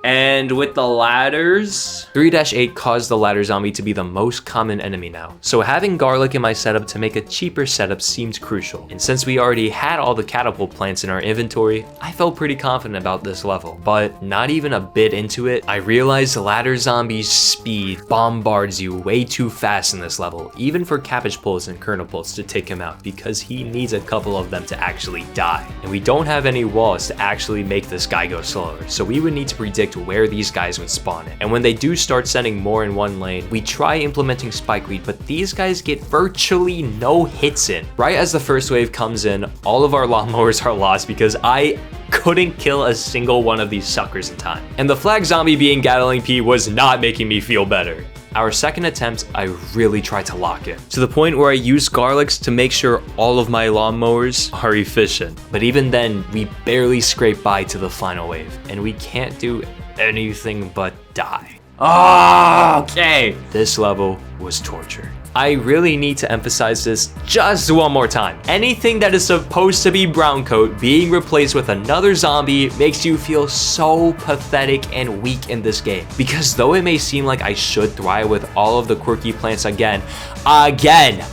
And with the ladders... 3-8 caused the ladder zombie to be the most common enemy now, so having garlic in my setup to make a cheaper setup seemed crucial. And since we already had all the catapult plants in our inventory, I felt pretty confident about this level. But not even a bit into it, I realized the ladder zombie's speed bombards you way too fast in this level, even for cabbage pulls and kernel pulls to take him out, because he needs a couple of them to actually die. And we don't have any walls to actually make this guy go slower, so we would need to predict where these guys would spawn in. And when they do start sending more in one lane, we try implementing spikeweed, but these guys get virtually no hits in. Right as the first wave comes in, all of our lawnmowers are lost because I couldn't kill a single one of these suckers in time. And the flag zombie being Gatling P was not making me feel better. Our second attempt, I really tried to lock in, to the point where I used garlics to make sure all of my lawnmowers are efficient. But even then, we barely scraped by to the final wave, and we can't do anything but die. Oh, okay. This level was torture. I really need to emphasize this just one more time. Anything that is supposed to be brown coat being replaced with another zombie makes you feel so pathetic and weak in this game. Because though it may seem like I should thrive with all of the quirky plants again,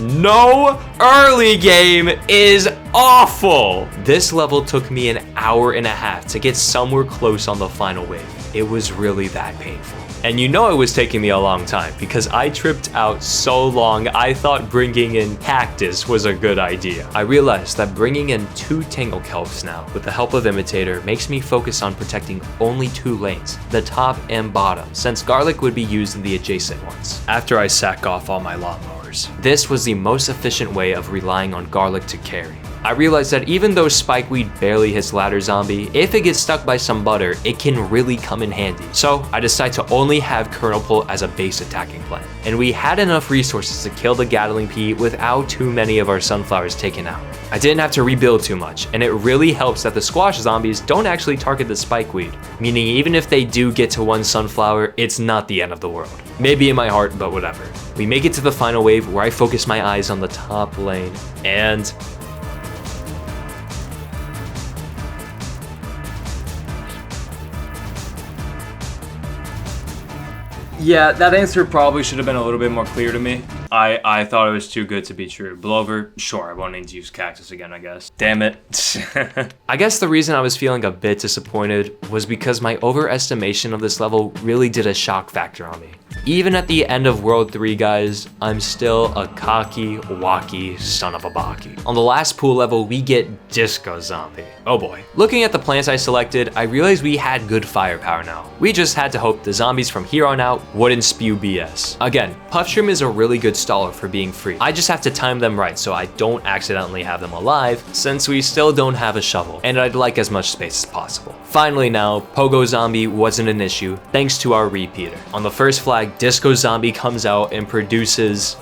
no early game is awful. This level took me an hour and a half to get somewhere close on the final wave. It was really that painful. And you know it was taking me a long time because I tripped out so long I thought bringing in cactus was a good idea. I realized that bringing in 2 tangle kelps now with the help of imitator makes me focus on protecting only 2 lanes, the top and bottom, since garlic would be used in the adjacent ones after I sack off all my lawnmowers. This was the most efficient way of relying on garlic to carry. I realized that even though spikeweed barely hits ladder zombie, if it gets stuck by some butter, it can really come in handy. So I decided to only have kernel pole as a base attacking plan. And we had enough resources to kill the Gatling Pea without too many of our sunflowers taken out. I didn't have to rebuild too much, and it really helps that the squash zombies don't actually target the spikeweed, meaning even if they do get to 1 sunflower, it's not the end of the world. Maybe in my heart, but whatever. We make it to the final wave where I focus my eyes on the top lane, and yeah, that answer probably should have been a little bit more clear to me. I thought it was too good to be true. Blover, sure, I won't need to use cactus again, I guess. Damn it. I guess the reason I was feeling a bit disappointed was because my overestimation of this level really did a shock factor on me. Even at the end of World 3, guys, I'm still a cocky, wacky son of a baki. On the last pool level, we get Disco Zombie. Oh boy. Looking at the plants I selected, I realized we had good firepower now. We just had to hope the zombies from here on out wouldn't spew BS. Again, Puffshroom is a really good staller for being free. I just have to time them right so I don't accidentally have them alive, since we still don't have a shovel, and I'd like as much space as possible. Finally now, Pogo Zombie wasn't an issue, thanks to our repeater. On the first flag, Disco Zombie comes out and produces...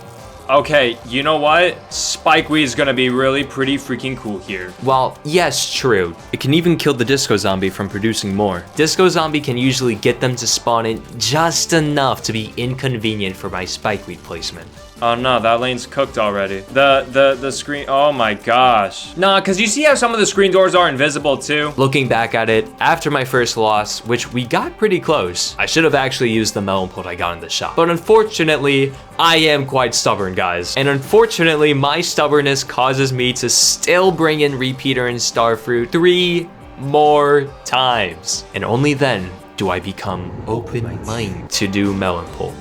Okay, you know what? Spikeweed is gonna be really pretty freaking cool here. While, yes, true, it can even kill the Disco Zombie from producing more. Disco Zombie can usually get them to spawn in just enough to be inconvenient for my Spikeweed placement. Oh no, that lane's cooked already. The screen, oh my gosh. Nah, cause you see how some of the screen doors are invisible too? Looking back at it, after my first loss, which we got pretty close, I should have actually used the melon pult I got in the shop. But unfortunately, I am quite stubborn, guys. And unfortunately, my stubbornness causes me to still bring in Repeater and Starfruit 3 more times. And only then do I become open-minded to do melon pult.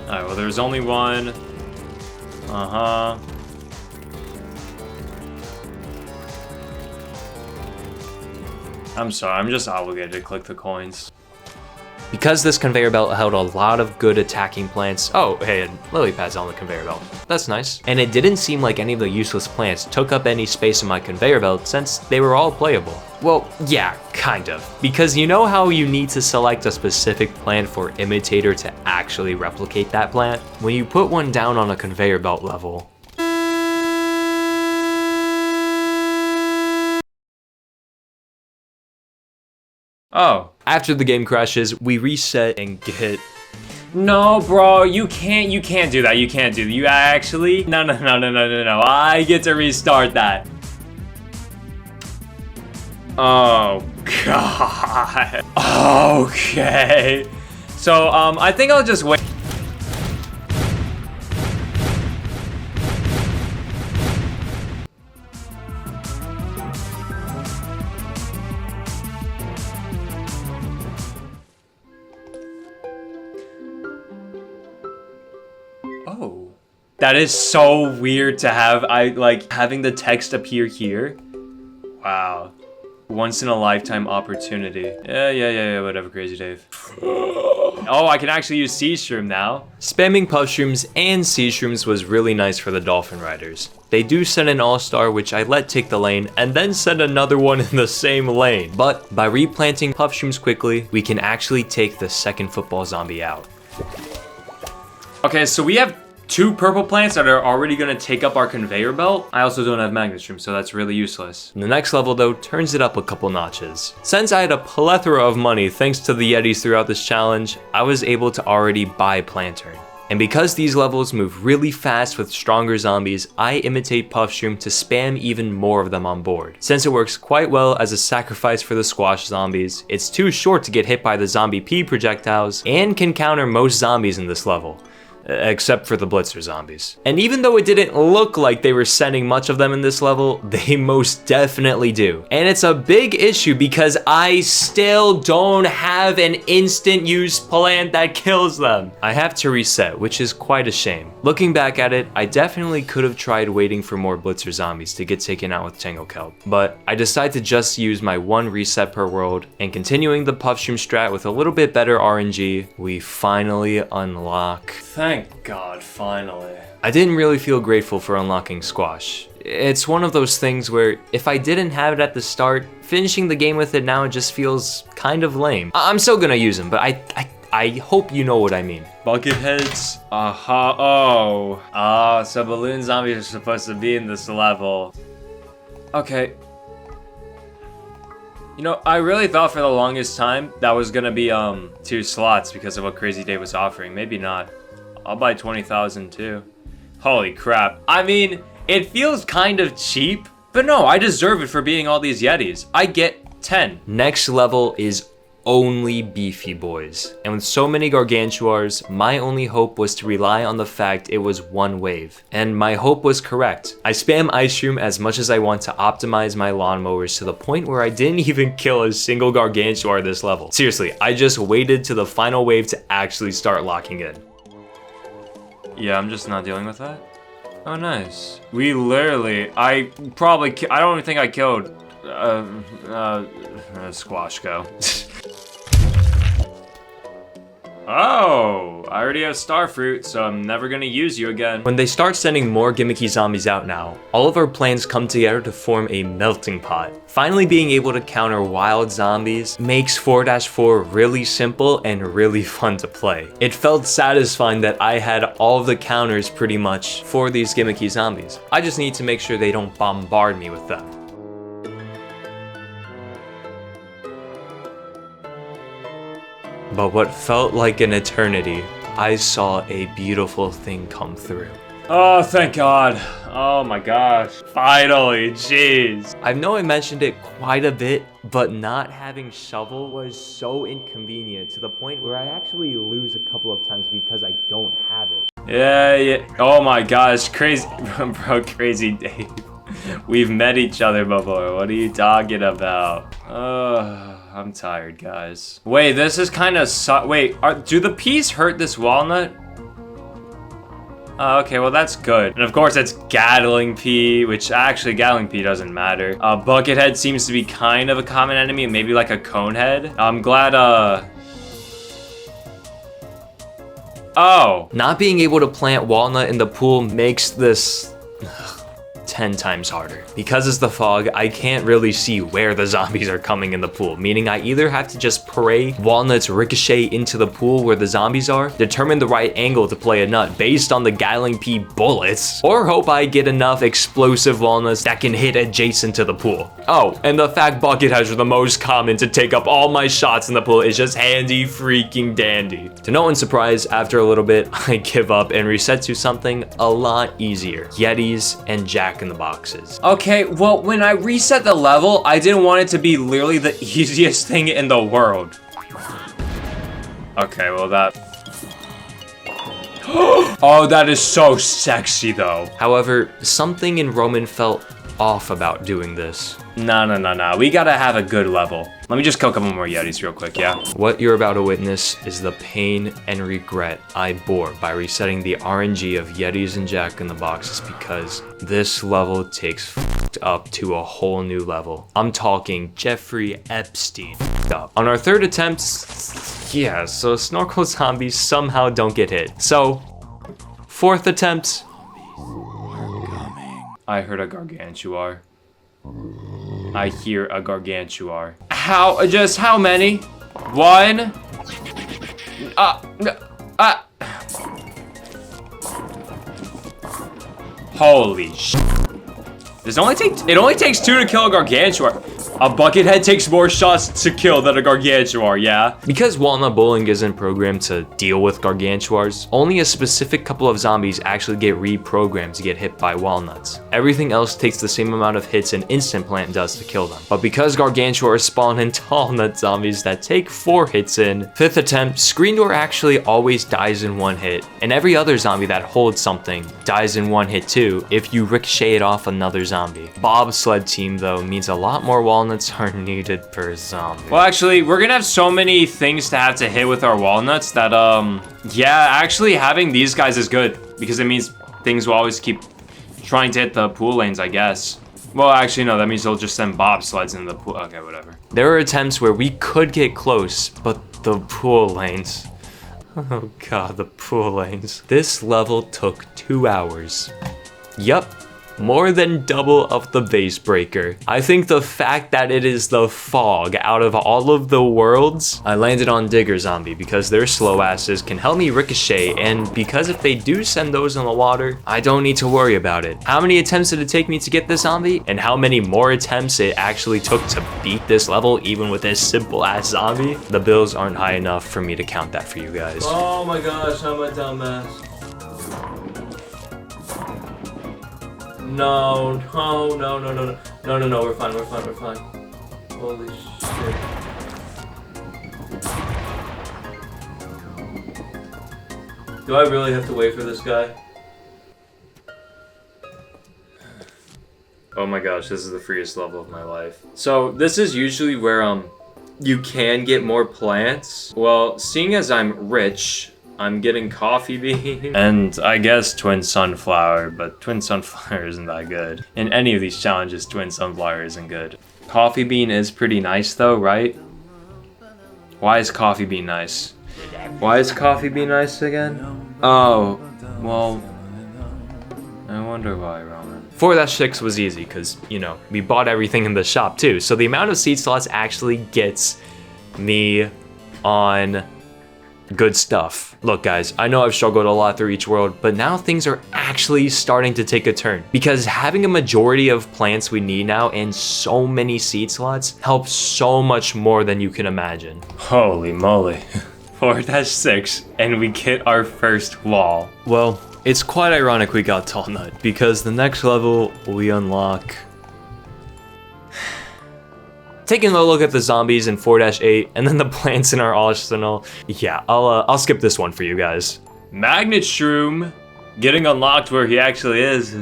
Alright, well there's only one. Uh-huh. I'm sorry, I'm just obligated to click the coins. Because this conveyor belt held a lot of good attacking plants. Oh, hey, and lily pads on the conveyor belt. That's nice. And it didn't seem like any of the useless plants took up any space in my conveyor belt since they were all playable. Well, yeah, kind of. Because you know how you need to select a specific plant for Imitator to actually replicate that plant? When you put one down on a conveyor belt level, Oh. after the game crashes, we reset and get... No, bro, you can't do that. You can't do that. You actually, no. I get to restart that. Oh, God. Okay. So, I think I'll just wait. Oh. That is so weird to have. I like having the text appear here. Wow. Once in a lifetime opportunity. Yeah, whatever, Crazy Dave. Oh, I can actually use Sea Shroom now. Spamming Puffshrooms and Sea Shrooms was really nice for the Dolphin Riders. They do send an All-Star, which I let take the lane, and then send another one in the same lane. But by replanting Puffshrooms quickly, we can actually take the second football zombie out. Okay, so we have 2 purple plants that are already gonna take up our conveyor belt. I also don't have magnet shroom, so that's really useless. The next level though turns it up a couple notches. Since I had a plethora of money thanks to the Yetis throughout this challenge, I was able to already buy Plantern. And because these levels move really fast with stronger zombies, I imitate Puffshroom to spam even more of them on board. Since it works quite well as a sacrifice for the squash zombies, it's too short to get hit by the zombie P projectiles, and can counter most zombies in this level. Except for the Blitzer zombies. And even though it didn't look like they were sending much of them in this level, they most definitely do. And it's a big issue because I still don't have an instant use plant that kills them. I have to reset, which is quite a shame. Looking back at it, I definitely could have tried waiting for more Blitzer zombies to get taken out with Tango Kelp, but I decided to just use my 1 reset per world, and continuing the Puffshroom strat with a little bit better RNG, we finally unlock... Thank God, finally. I didn't really feel grateful for unlocking Squash. It's one of those things where if I didn't have it at the start, finishing the game with it now just feels kind of lame. I'm still gonna use him, but I hope you know what I mean. Bucket heads. Aha. Oh. Ah, so balloon zombies are supposed to be in this level. Okay. You know, I really thought for the longest time that was gonna be 2 slots because of what Crazy Dave was offering. Maybe not. I'll buy 20,000 too. Holy crap. I mean, it feels kind of cheap, but no, I deserve it for being all these Yetis. I get 10. Next level is only beefy boys. And with so many gargantuars, my only hope was to rely on the fact it was one wave. And my hope was correct. I spam ice shroom as much as I want to optimize my lawnmowers to the point where I didn't even kill a single gargantuar this level. Seriously, I just waited to the final wave to actually start locking in. Yeah, I'm just not dealing with that. Oh, nice. We literally, I don't even think I killed, squash go. Oh, I already have starfruit, so I'm never gonna use you again. When they start sending more gimmicky zombies out now, all of our plans come together to form a melting pot. Finally being able to counter wild zombies makes 4-4 really simple and really fun to play. It felt satisfying that I had all of the counters pretty much for these gimmicky zombies. I just need to make sure they don't bombard me with them. But what felt like an eternity, I saw a beautiful thing come through. Oh, thank God. Oh my gosh. Finally, jeez. I know I mentioned it quite a bit, but not having shovel was so inconvenient to the point where I actually lose a couple of times because I don't have it. Yeah. Oh my gosh, crazy, bro, crazy Dave. We've met each other before. What are you talking about? I'm tired, guys. Wait, this is kind of wait, do the peas hurt this walnut? Okay, well that's good. And of course it's Gatling pea, which actually Gatling pea doesn't matter. Buckethead seems to be kind of a common enemy, maybe like a conehead. I'm glad, oh. Not being able to plant walnut in the pool makes this 10 times harder. Because it's the fog, I can't really see where the zombies are coming in the pool, meaning I either have to just pray walnuts ricochet into the pool where the zombies are, determine the right angle to play a nut based on the Gatling pea bullets, or hope I get enough explosive walnuts that can hit adjacent to the pool. Oh, and the fact bucketheads are the most common to take up all my shots in the pool is just handy freaking dandy. To no one's surprise, after a little bit, I give up and reset to something a lot easier. Yetis and jack-in-the-boxes. Okay, well, when I reset the level, I didn't want it to be literally the easiest thing in the world. Okay, well that... Oh, that is so sexy though. However, something in Roman felt off about doing this. No. We gotta have a good level. Let me just kill a couple more Yetis real quick, yeah? What you're about to witness is the pain and regret I bore by resetting the RNG of Yetis and Jack-in-the-Boxes because this level takes up to a whole new level. I'm talking Jeffrey Epstein up. On our third attempt, yeah, so snorkel zombies somehow don't get hit. So, fourth attempt. I heard a gargantuar. I hear a gargantuar. How many? One? Holy sh**. It only takes 2 to kill a gargantuar. A buckethead takes more shots to kill than a gargantuar, yeah? Because Walnut Bowling isn't programmed to deal with gargantuars, only a specific couple of zombies actually get reprogrammed to get hit by walnuts. Everything else takes the same amount of hits an instant plant does to kill them. But because gargantuars spawn in tall nut zombies that take 4 hits in, 5th attempt, Screen Door actually always dies in 1 hit, and every other zombie that holds something dies in 1 hit too if you ricochet it off another zombie. Bobsled team though means a lot more walnuts are needed per zombie. Well, actually, we're gonna have so many things to have to hit with our walnuts that, yeah, actually having these guys is good because it means things will always keep trying to hit the pool lanes, I guess. Well, actually, no, that means they'll just send bobsleds into the pool. Okay, whatever. There were attempts where we could get close, but the pool lanes. Oh God, the pool lanes. This level took 2 hours. Yup. More than double of the Vase breaker. I think the fact that it is the fog out of all of the worlds, I landed on Digger Zombie because their slow asses can help me ricochet, and because if they do send those in the water, I don't need to worry about it. How many attempts did it take me to get this zombie? And how many more attempts it actually took to beat this level even with this simple ass zombie? The bills aren't high enough for me to count that for you guys. Oh my gosh, I'm a dumbass. No, we're fine. Holy shit. Do I really have to wait for this guy? Oh my gosh, this is the freest level of my life. So this is usually where you can get more plants. Well, seeing as I'm rich, I'm getting coffee bean. And I guess twin sunflower, but twin sunflower isn't that good. In any of these challenges, twin sunflower isn't good. Coffee bean is pretty nice though, right? Why is coffee bean nice? Why is coffee bean nice again? Oh, well, I wonder why, Ramen. 4-6 was easy because, you know, we bought everything in the shop too. So the amount of seed slots actually gets me on good stuff. Look guys, I know I've struggled a lot through each world, but now things are actually starting to take a turn because having a majority of plants we need now and so many seed slots helps so much more than you can imagine. Holy moly. 4-6 and we get our first wall. Well, it's quite ironic we got Tall Nut because the next level we unlock. Taking a look at the zombies in 4-8 and then the plants in our arsenal. Yeah, I'll skip this one for you guys. Magnet Shroom getting unlocked where he actually is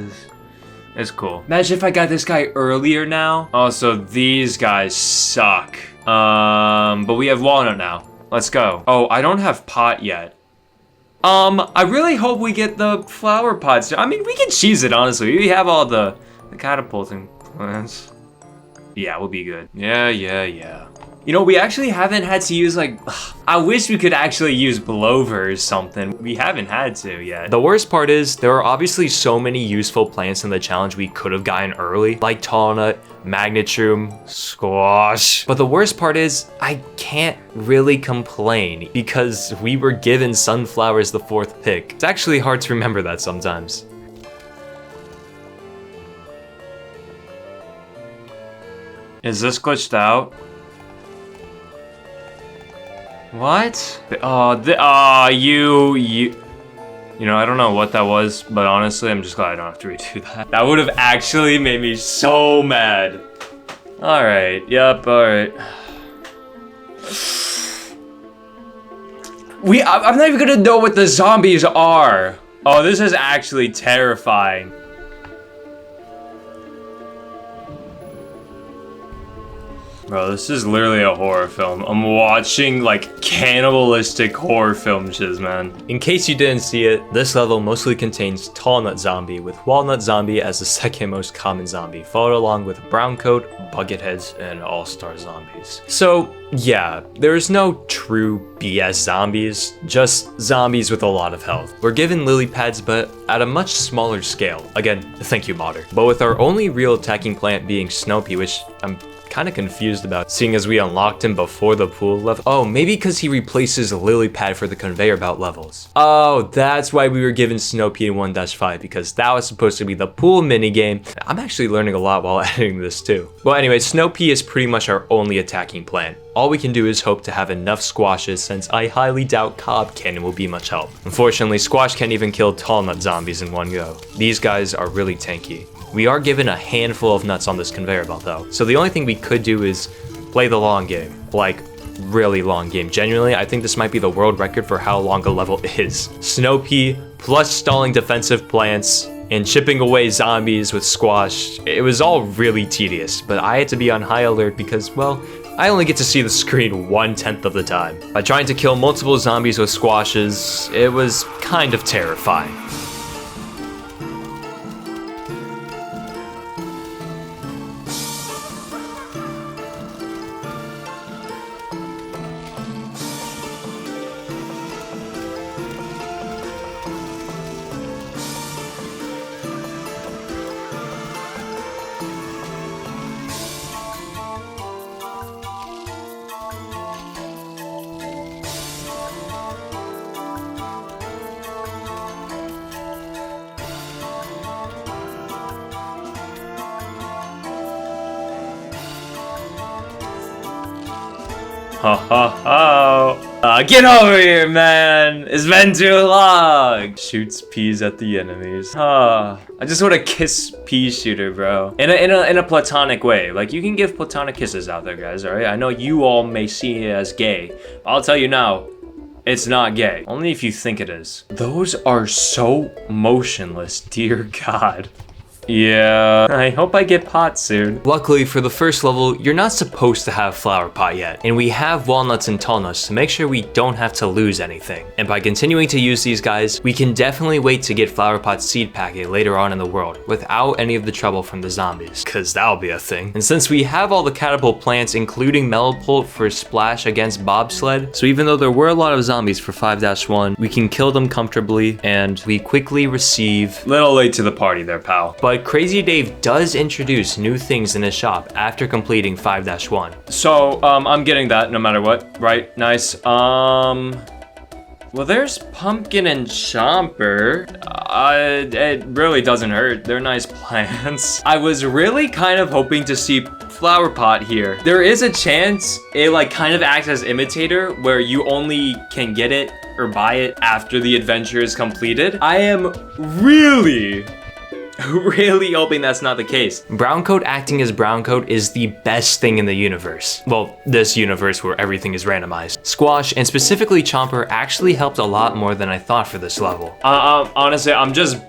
cool. Imagine if I got this guy earlier now. Oh, so these guys suck. But we have Walnut now. Let's go. Oh, I don't have pot yet. I really hope we get the flower pots. I mean, we can cheese it, honestly. We have all the catapulting plants. Yeah, we'll be good. Yeah. You know, we actually haven't had to use, like, I wish we could actually use Blover or something. We haven't had to yet. The worst part is there are obviously so many useful plants in the challenge we could have gotten early, like Tall Nut, Magnet Shroom, Squash. But the worst part is I can't really complain because we were given Sunflower as the 4th pick. It's actually hard to remember that sometimes. Is this glitched out? What? You know, I don't know what that was, but honestly, I'm just glad I don't have to redo that. That would have actually made me so mad. All right, yep, all right. I'm not even gonna know what the zombies are. Oh, this is actually terrifying. Bro, this is literally a horror film. I'm watching like cannibalistic horror films, man. In case you didn't see it, this level mostly contains Tall Nut Zombie, with Walnut Zombie as the 2nd most common zombie, followed along with Brown Coat, Bucketheads, and All-Star Zombies. So yeah, there's no true BS zombies, just zombies with a lot of health. We're given lily pads, but at a much smaller scale. Again, thank you, modder. But with our only real attacking plant being Snoopy, which I'm kind of confused about, seeing as we unlocked him before the pool level. Oh, maybe because he replaces a lily pad for the conveyor belt levels. Oh, that's why we were given Snoopy in 1-5, because that was supposed to be the pool minigame. I'm actually learning a lot while editing this too. Well, anyway, Snoopy is pretty much our only attacking plant. All we can do is hope to have enough squashes, since I highly doubt Cob Cannon will be much help. Unfortunately, Squash can't even kill Tall Nut zombies in one go. These guys are really tanky. We are given a handful of nuts on this conveyor belt though, so the only thing we could do is play the long game. Like, really long game. Genuinely, I think this might be the world record for how long a level is. Snoopy, plus stalling defensive plants, and chipping away zombies with Squash. It was all really tedious, but I had to be on high alert because, well, I only get to see the screen 1/10 of the time. By trying to kill multiple zombies with Squashes, it was kind of terrifying. Ho ho ho! Get over here, man! It's been too long! Shoots peas at the enemies. I just want to kiss pea shooter, bro. In a platonic way. Like, you can give platonic kisses out there, guys, alright? I know you all may see it as gay. I'll tell you now, It's not gay. Only if you think it is. Those are so motionless, dear God. Yeah, I hope I get pot soon. Luckily for the first level, you're not supposed to have flower pot yet, and we have walnuts and tall nuts to make sure we don't have to lose anything. And by continuing to use these guys, we can definitely wait to get flower pot seed packet later on in the world without any of the trouble from the zombies, cause that'll be a thing. And since we have all the catapult plants, including Mellowpult for splash against bobsled, so even though there were a lot of zombies for 5-1, we can kill them comfortably, and we quickly receive... Little late to the party there, pal. But Crazy Dave does introduce new things in his shop after completing 5-1. So, I'm getting that no matter what, right? Nice. Well, there's Pumpkin and Chomper. It really doesn't hurt. They're nice plants. I was really kind of hoping to see Flower Pot here. There is a chance it like kind of acts as imitator where you only can get it or buy it after the adventure is completed. I am really hoping that's not the case. Brown coat acting as brown coat is the best thing in the universe. Well, this universe where everything is randomized. Squash, and specifically Chomper, actually helped a lot more than I thought for this level. Honestly, I'm just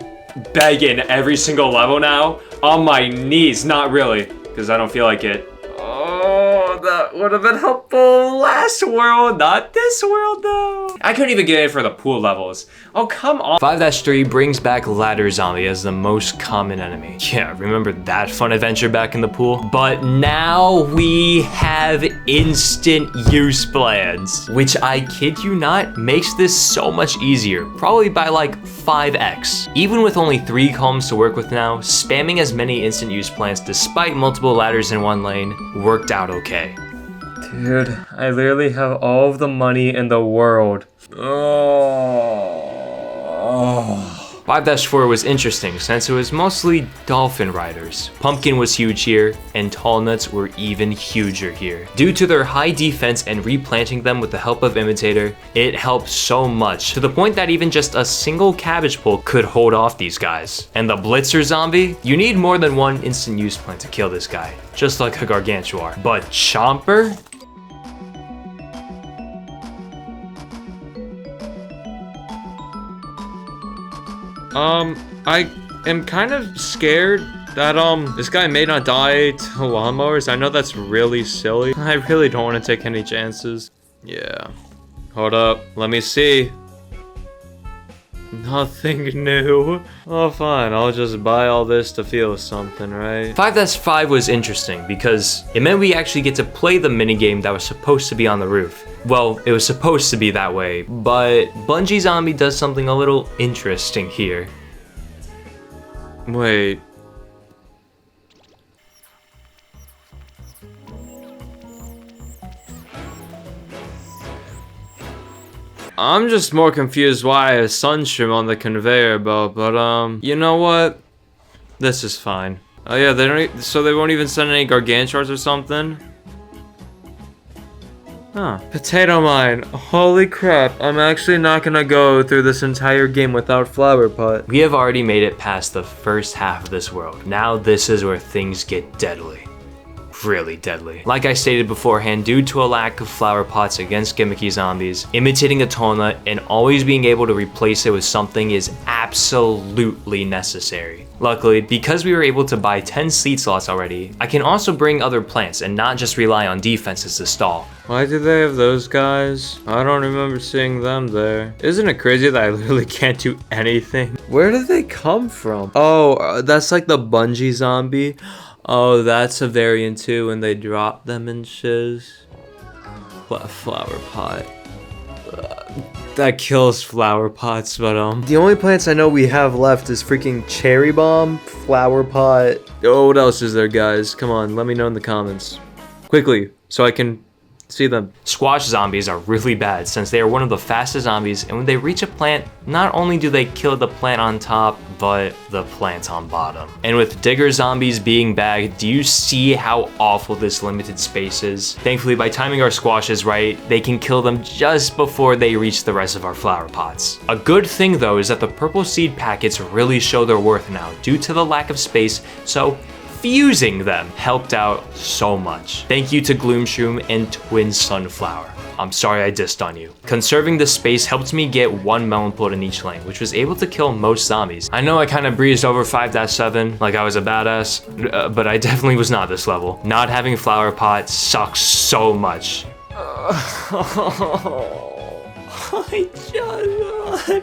begging every single level now on my knees. Not really, because I don't feel like it. Oh, that would have been helpful last world, not this world though. I couldn't even get it for the pool levels. Oh, come on. 5-3 brings back Ladder Zombie as the most common enemy. Yeah, remember that fun adventure back in the pool? But now we have instant use plans, which I kid you not, makes this so much easier, probably by like 5x. Even with only 3 columns to work with now, spamming as many instant use plans despite multiple ladders in one lane worked out okay. Dude, I literally have all of the money in the world. Oh. 5-4 was interesting since it was mostly dolphin riders. Pumpkin was huge here, and tall nuts were even huger here. Due to their high defense and replanting them with the help of imitator, it helped so much to the point that even just a single cabbage pole could hold off these guys. And the blitzer zombie, you need more than one instant use plant to kill this guy, just like a gargantuar. But Chomper? I am kind of scared that, this guy may not die to lawnmowers. I know that's really silly. I really don't want to take any chances. Yeah. Hold up. Let me see. Nothing new. Oh, fine. I'll just buy all this to feel something, right? 5-5 was interesting because it meant we actually get to play the minigame that was supposed to be on the roof. Well, it was supposed to be that way, but Bungee Zombie does something a little interesting here. Wait. I'm just more confused why I have sunstream on the conveyor belt, but you know what? This is fine. Oh yeah, so they won't even send any gargantuars or something? Huh. Potato mine. Holy crap. I'm actually not gonna go through this entire game without flower pot. We have already made it past the first half of this world. Now this is where things get deadly. Really deadly. Like I stated beforehand, due to a lack of flower pots against gimmicky zombies, imitating a tona and always being able to replace it with something is absolutely necessary. Luckily, because we were able to buy 10 seed slots already, I can also bring other plants and not just rely on defenses to stall. Why do they have those guys? I don't remember seeing them there. Isn't it crazy that I literally can't do anything? Where did they come from? Oh, that's like the bungee zombie. Oh, that's a variant too, and they drop them in shiz. Flower pot. That kills flower pots, but the only plants I know we have left is freaking cherry bomb, flower pot. Oh, what else is there, guys? Come on, let me know in the comments. Quickly, so I can see them. Squash zombies are really bad since they are one of the fastest zombies, and when they reach a plant, not only do they kill the plant on top, but the plant on bottom. And with digger zombies being bagged, do you see how awful this limited space is? Thankfully, by timing our squashes right, they can kill them just before they reach the rest of our flower pots. A good thing though is that the purple seed packets really show their worth now due to the lack of space, so fusing them helped out so much. Thank you to Gloomshroom and Twin Sunflower. I'm sorry I dissed on you. Conserving the space helped me get one melon plant in each lane, which was able to kill most zombies. I know I kind of breezed over 5-7 like I was a badass, but I definitely was not this level. Not having flower pot sucks so much. I just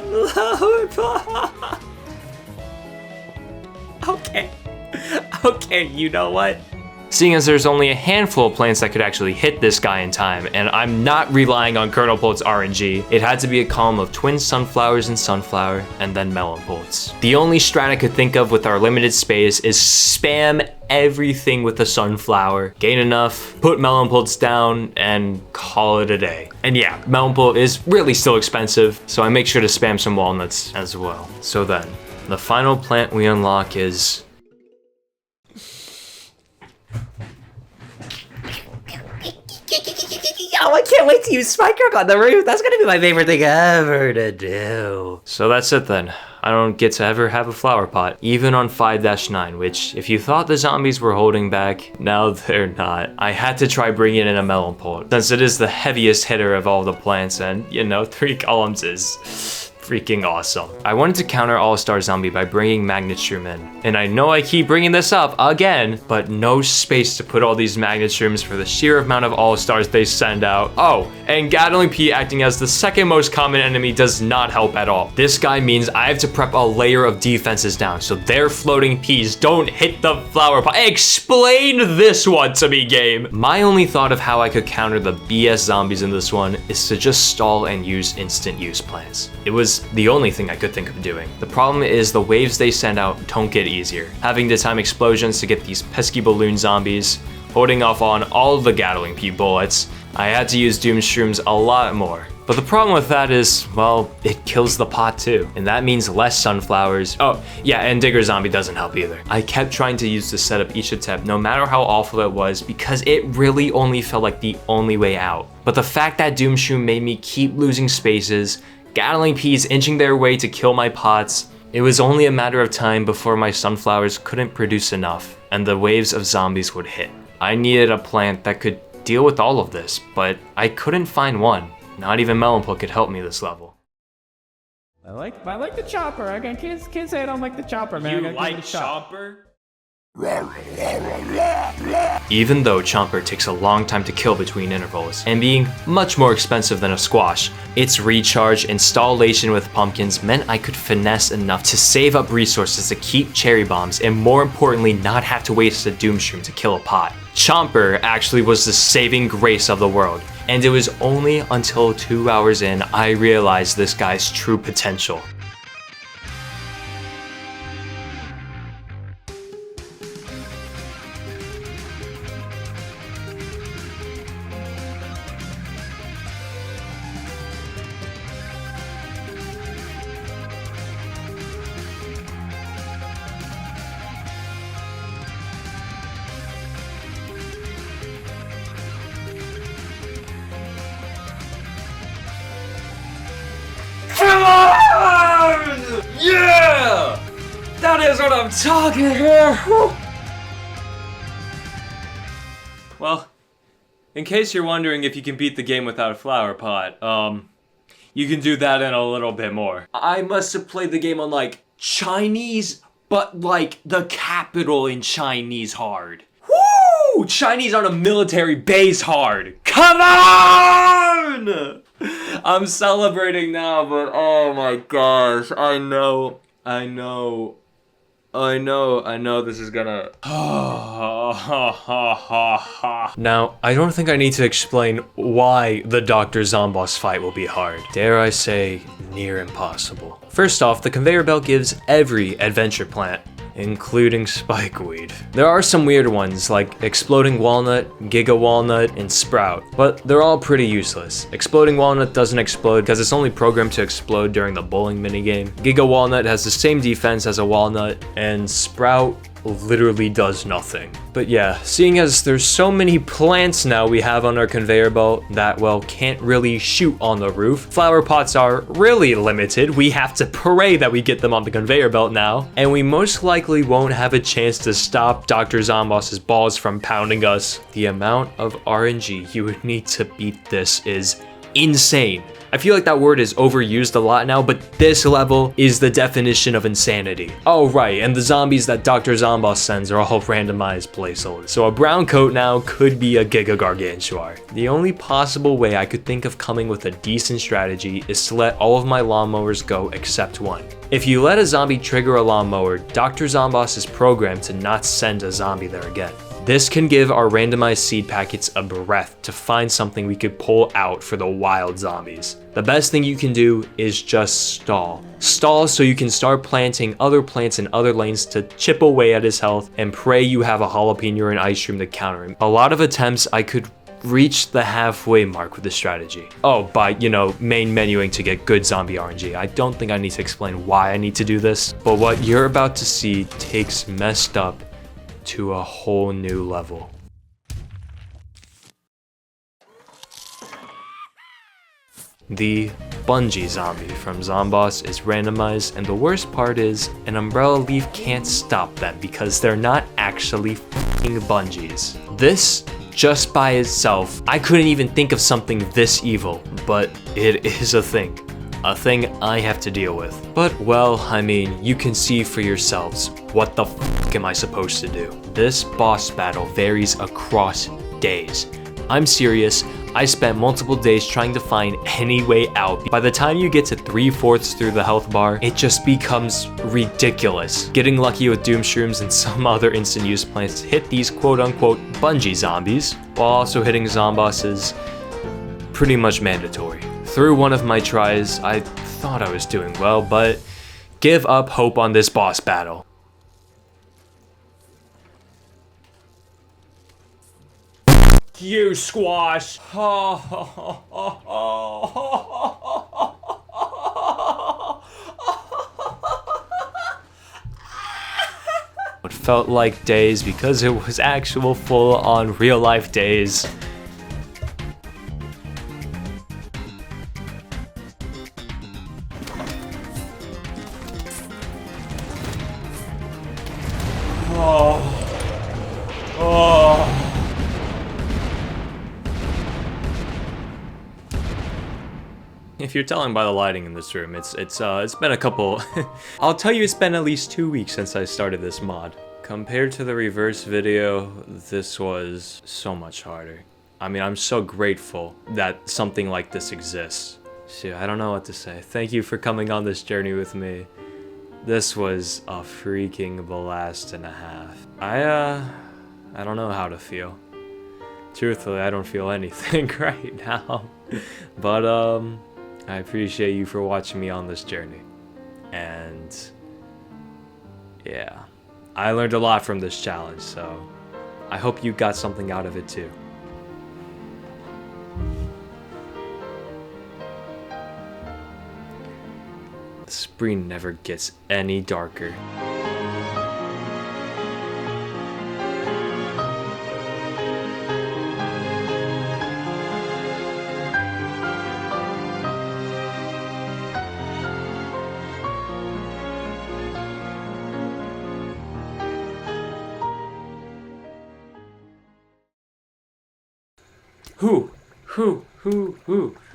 want flower pot. Okay, you know what? Seeing as there's only a handful of plants that could actually hit this guy in time, and I'm not relying on Colonel Polt's RNG, it had to be a column of twin sunflowers and sunflower, and then melon polts. The only strat I could think of with our limited space is spam everything with a sunflower, gain enough, put melon polts down, and call it a day. And yeah, melon polt is really still expensive, so I make sure to spam some walnuts as well. So then, the final plant we unlock is... Oh, I can't wait to use Spike Rock on the roof. That's gonna be my favorite thing ever to do. So that's it then. I don't get to ever have a flower pot, even on 5-9, which if you thought the zombies were holding back, now they're not. I had to try bringing in a melon pot, since it is the heaviest hitter of all the plants, and you know, 3 columns is freaking awesome. I wanted to counter All-Star Zombie by bringing Magnet Shroom in. And I know I keep bringing this up again, but no space to put all these Magnet Shrooms for the sheer amount of All-Stars they send out. Oh, and Gatling P acting as the second most common enemy does not help at all. This guy means I have to prep a layer of defenses down so their floating peas don't hit the flower pot. Explain this one to me, game. My only thought of how I could counter the BS zombies in this one is to just stall and use instant use plants. It was the only thing I could think of doing. The problem is the waves they send out don't get easier. Having to time explosions to get these pesky balloon zombies, holding off on all of the Gatling P bullets, I had to use Doom Shrooms a lot more. But the problem with that is, well, it kills the pot too. And that means less sunflowers. Oh, yeah, and Digger Zombie doesn't help either. I kept trying to use this setup each attempt, no matter how awful it was, because it really only felt like the only way out. But the fact that Doom Shroom made me keep losing spaces, Gatling Peas inching their way to kill my pots, it was only a matter of time before my sunflowers couldn't produce enough, and the waves of zombies would hit. I needed a plant that could deal with all of this, but I couldn't find one. Not even Melonput could help me this level. I like the chopper. I can't say I don't like the chopper, man. You like Chopper? Even though Chomper takes a long time to kill between intervals, and being much more expensive than a squash, its recharge installation with pumpkins meant I could finesse enough to save up resources to keep cherry bombs, and more importantly not have to waste a doom shroom to kill a pot. Chomper actually was the saving grace of the world, and it was only until 2 hours in I realized this guy's true potential. Yeah! That is what I'm talking about! Well, in case you're wondering if you can beat the game without a flower pot, you can do that and a little bit more. I must have played the game on like Chinese, but like the capital in Chinese hard. Woo! Chinese on a military base hard. Come on! I'm celebrating now, but oh my gosh, I know this is gonna... Now, I don't think I need to explain why the Dr. Zomboss fight will be hard. Dare I say, near impossible. First off, the conveyor belt gives every adventure plant, including spikeweed. There are some weird ones like Exploding Walnut, Giga Walnut, and Sprout, but they're all pretty useless. Exploding Walnut doesn't explode because it's only programmed to explode during the bowling minigame. Giga Walnut has the same defense as a walnut, and Sprout literally does nothing. But yeah, seeing as there's so many plants now we have on our conveyor belt that, well, can't really shoot on the roof. Flower pots are really limited. We have to pray that we get them on the conveyor belt now. And we most likely won't have a chance to stop Dr. Zomboss's balls from pounding us. The amount of RNG you would need to beat this is insane. I feel like that word is overused a lot now, but this level is the definition of insanity. Oh right, and the zombies that Dr. Zomboss sends are all randomized placeholders. So a brown coat now could be a Giga Gargantuar. The only possible way I could think of coming with a decent strategy is to let all of my lawnmowers go except one. If you let a zombie trigger a lawnmower, Dr. Zomboss is programmed to not send a zombie there again. This can give our randomized seed packets a breath to find something we could pull out for the wild zombies. The best thing you can do is just stall. Stall so you can start planting other plants in other lanes to chip away at his health and pray you have a jalapeno and ice cream to counter him. A lot of attempts I could reach the halfway mark with this strategy. Oh, by, main menuing to get good zombie RNG. I don't think I need to explain why I need to do this, but what you're about to see takes messed up to a whole new level. The bungee zombie from Zomboss is randomized, and the worst part is an umbrella leaf can't stop them because they're not actually f***ing bungees. This, just by itself, I couldn't even think of something this evil, but it is a thing I have to deal with. But well, I mean, you can see for yourselves, what the f*** am I supposed to do? This boss battle varies across days. I'm serious, I spent multiple days trying to find any way out. By the time you get to 3/4 through the health bar, it just becomes ridiculous. Getting lucky with doom shrooms and some other instant use plants to hit these quote-unquote bungee zombies, while also hitting zomboss is pretty much mandatory. Through one of my tries, I thought I was doing well, but give up hope on this boss battle. You squash. It felt like days because it was actual full-on real-life days. If you're telling by the lighting in this room, it's been a couple. I'll tell you, it's been at least 2 weeks since I started this mod. Compared to the reverse video, this was so much harder. I mean, I'm so grateful that something like this exists. Shoot, I don't know what to say. Thank you for coming on this journey with me. This was a freaking blast and a half. I don't know how to feel. Truthfully, I don't feel anything right now. But, I appreciate you for watching me on this journey. And yeah, I learned a lot from this challenge, so I hope you got something out of it too. The spring never gets any darker.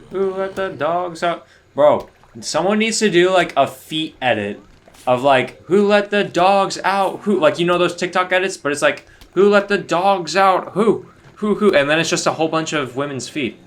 Who let the dogs out? Bro, someone needs to do like a feet edit of like, who let the dogs out? Who, like, you know those TikTok edits, but it's like, who let the dogs out? Who? And then it's just a whole bunch of women's feet.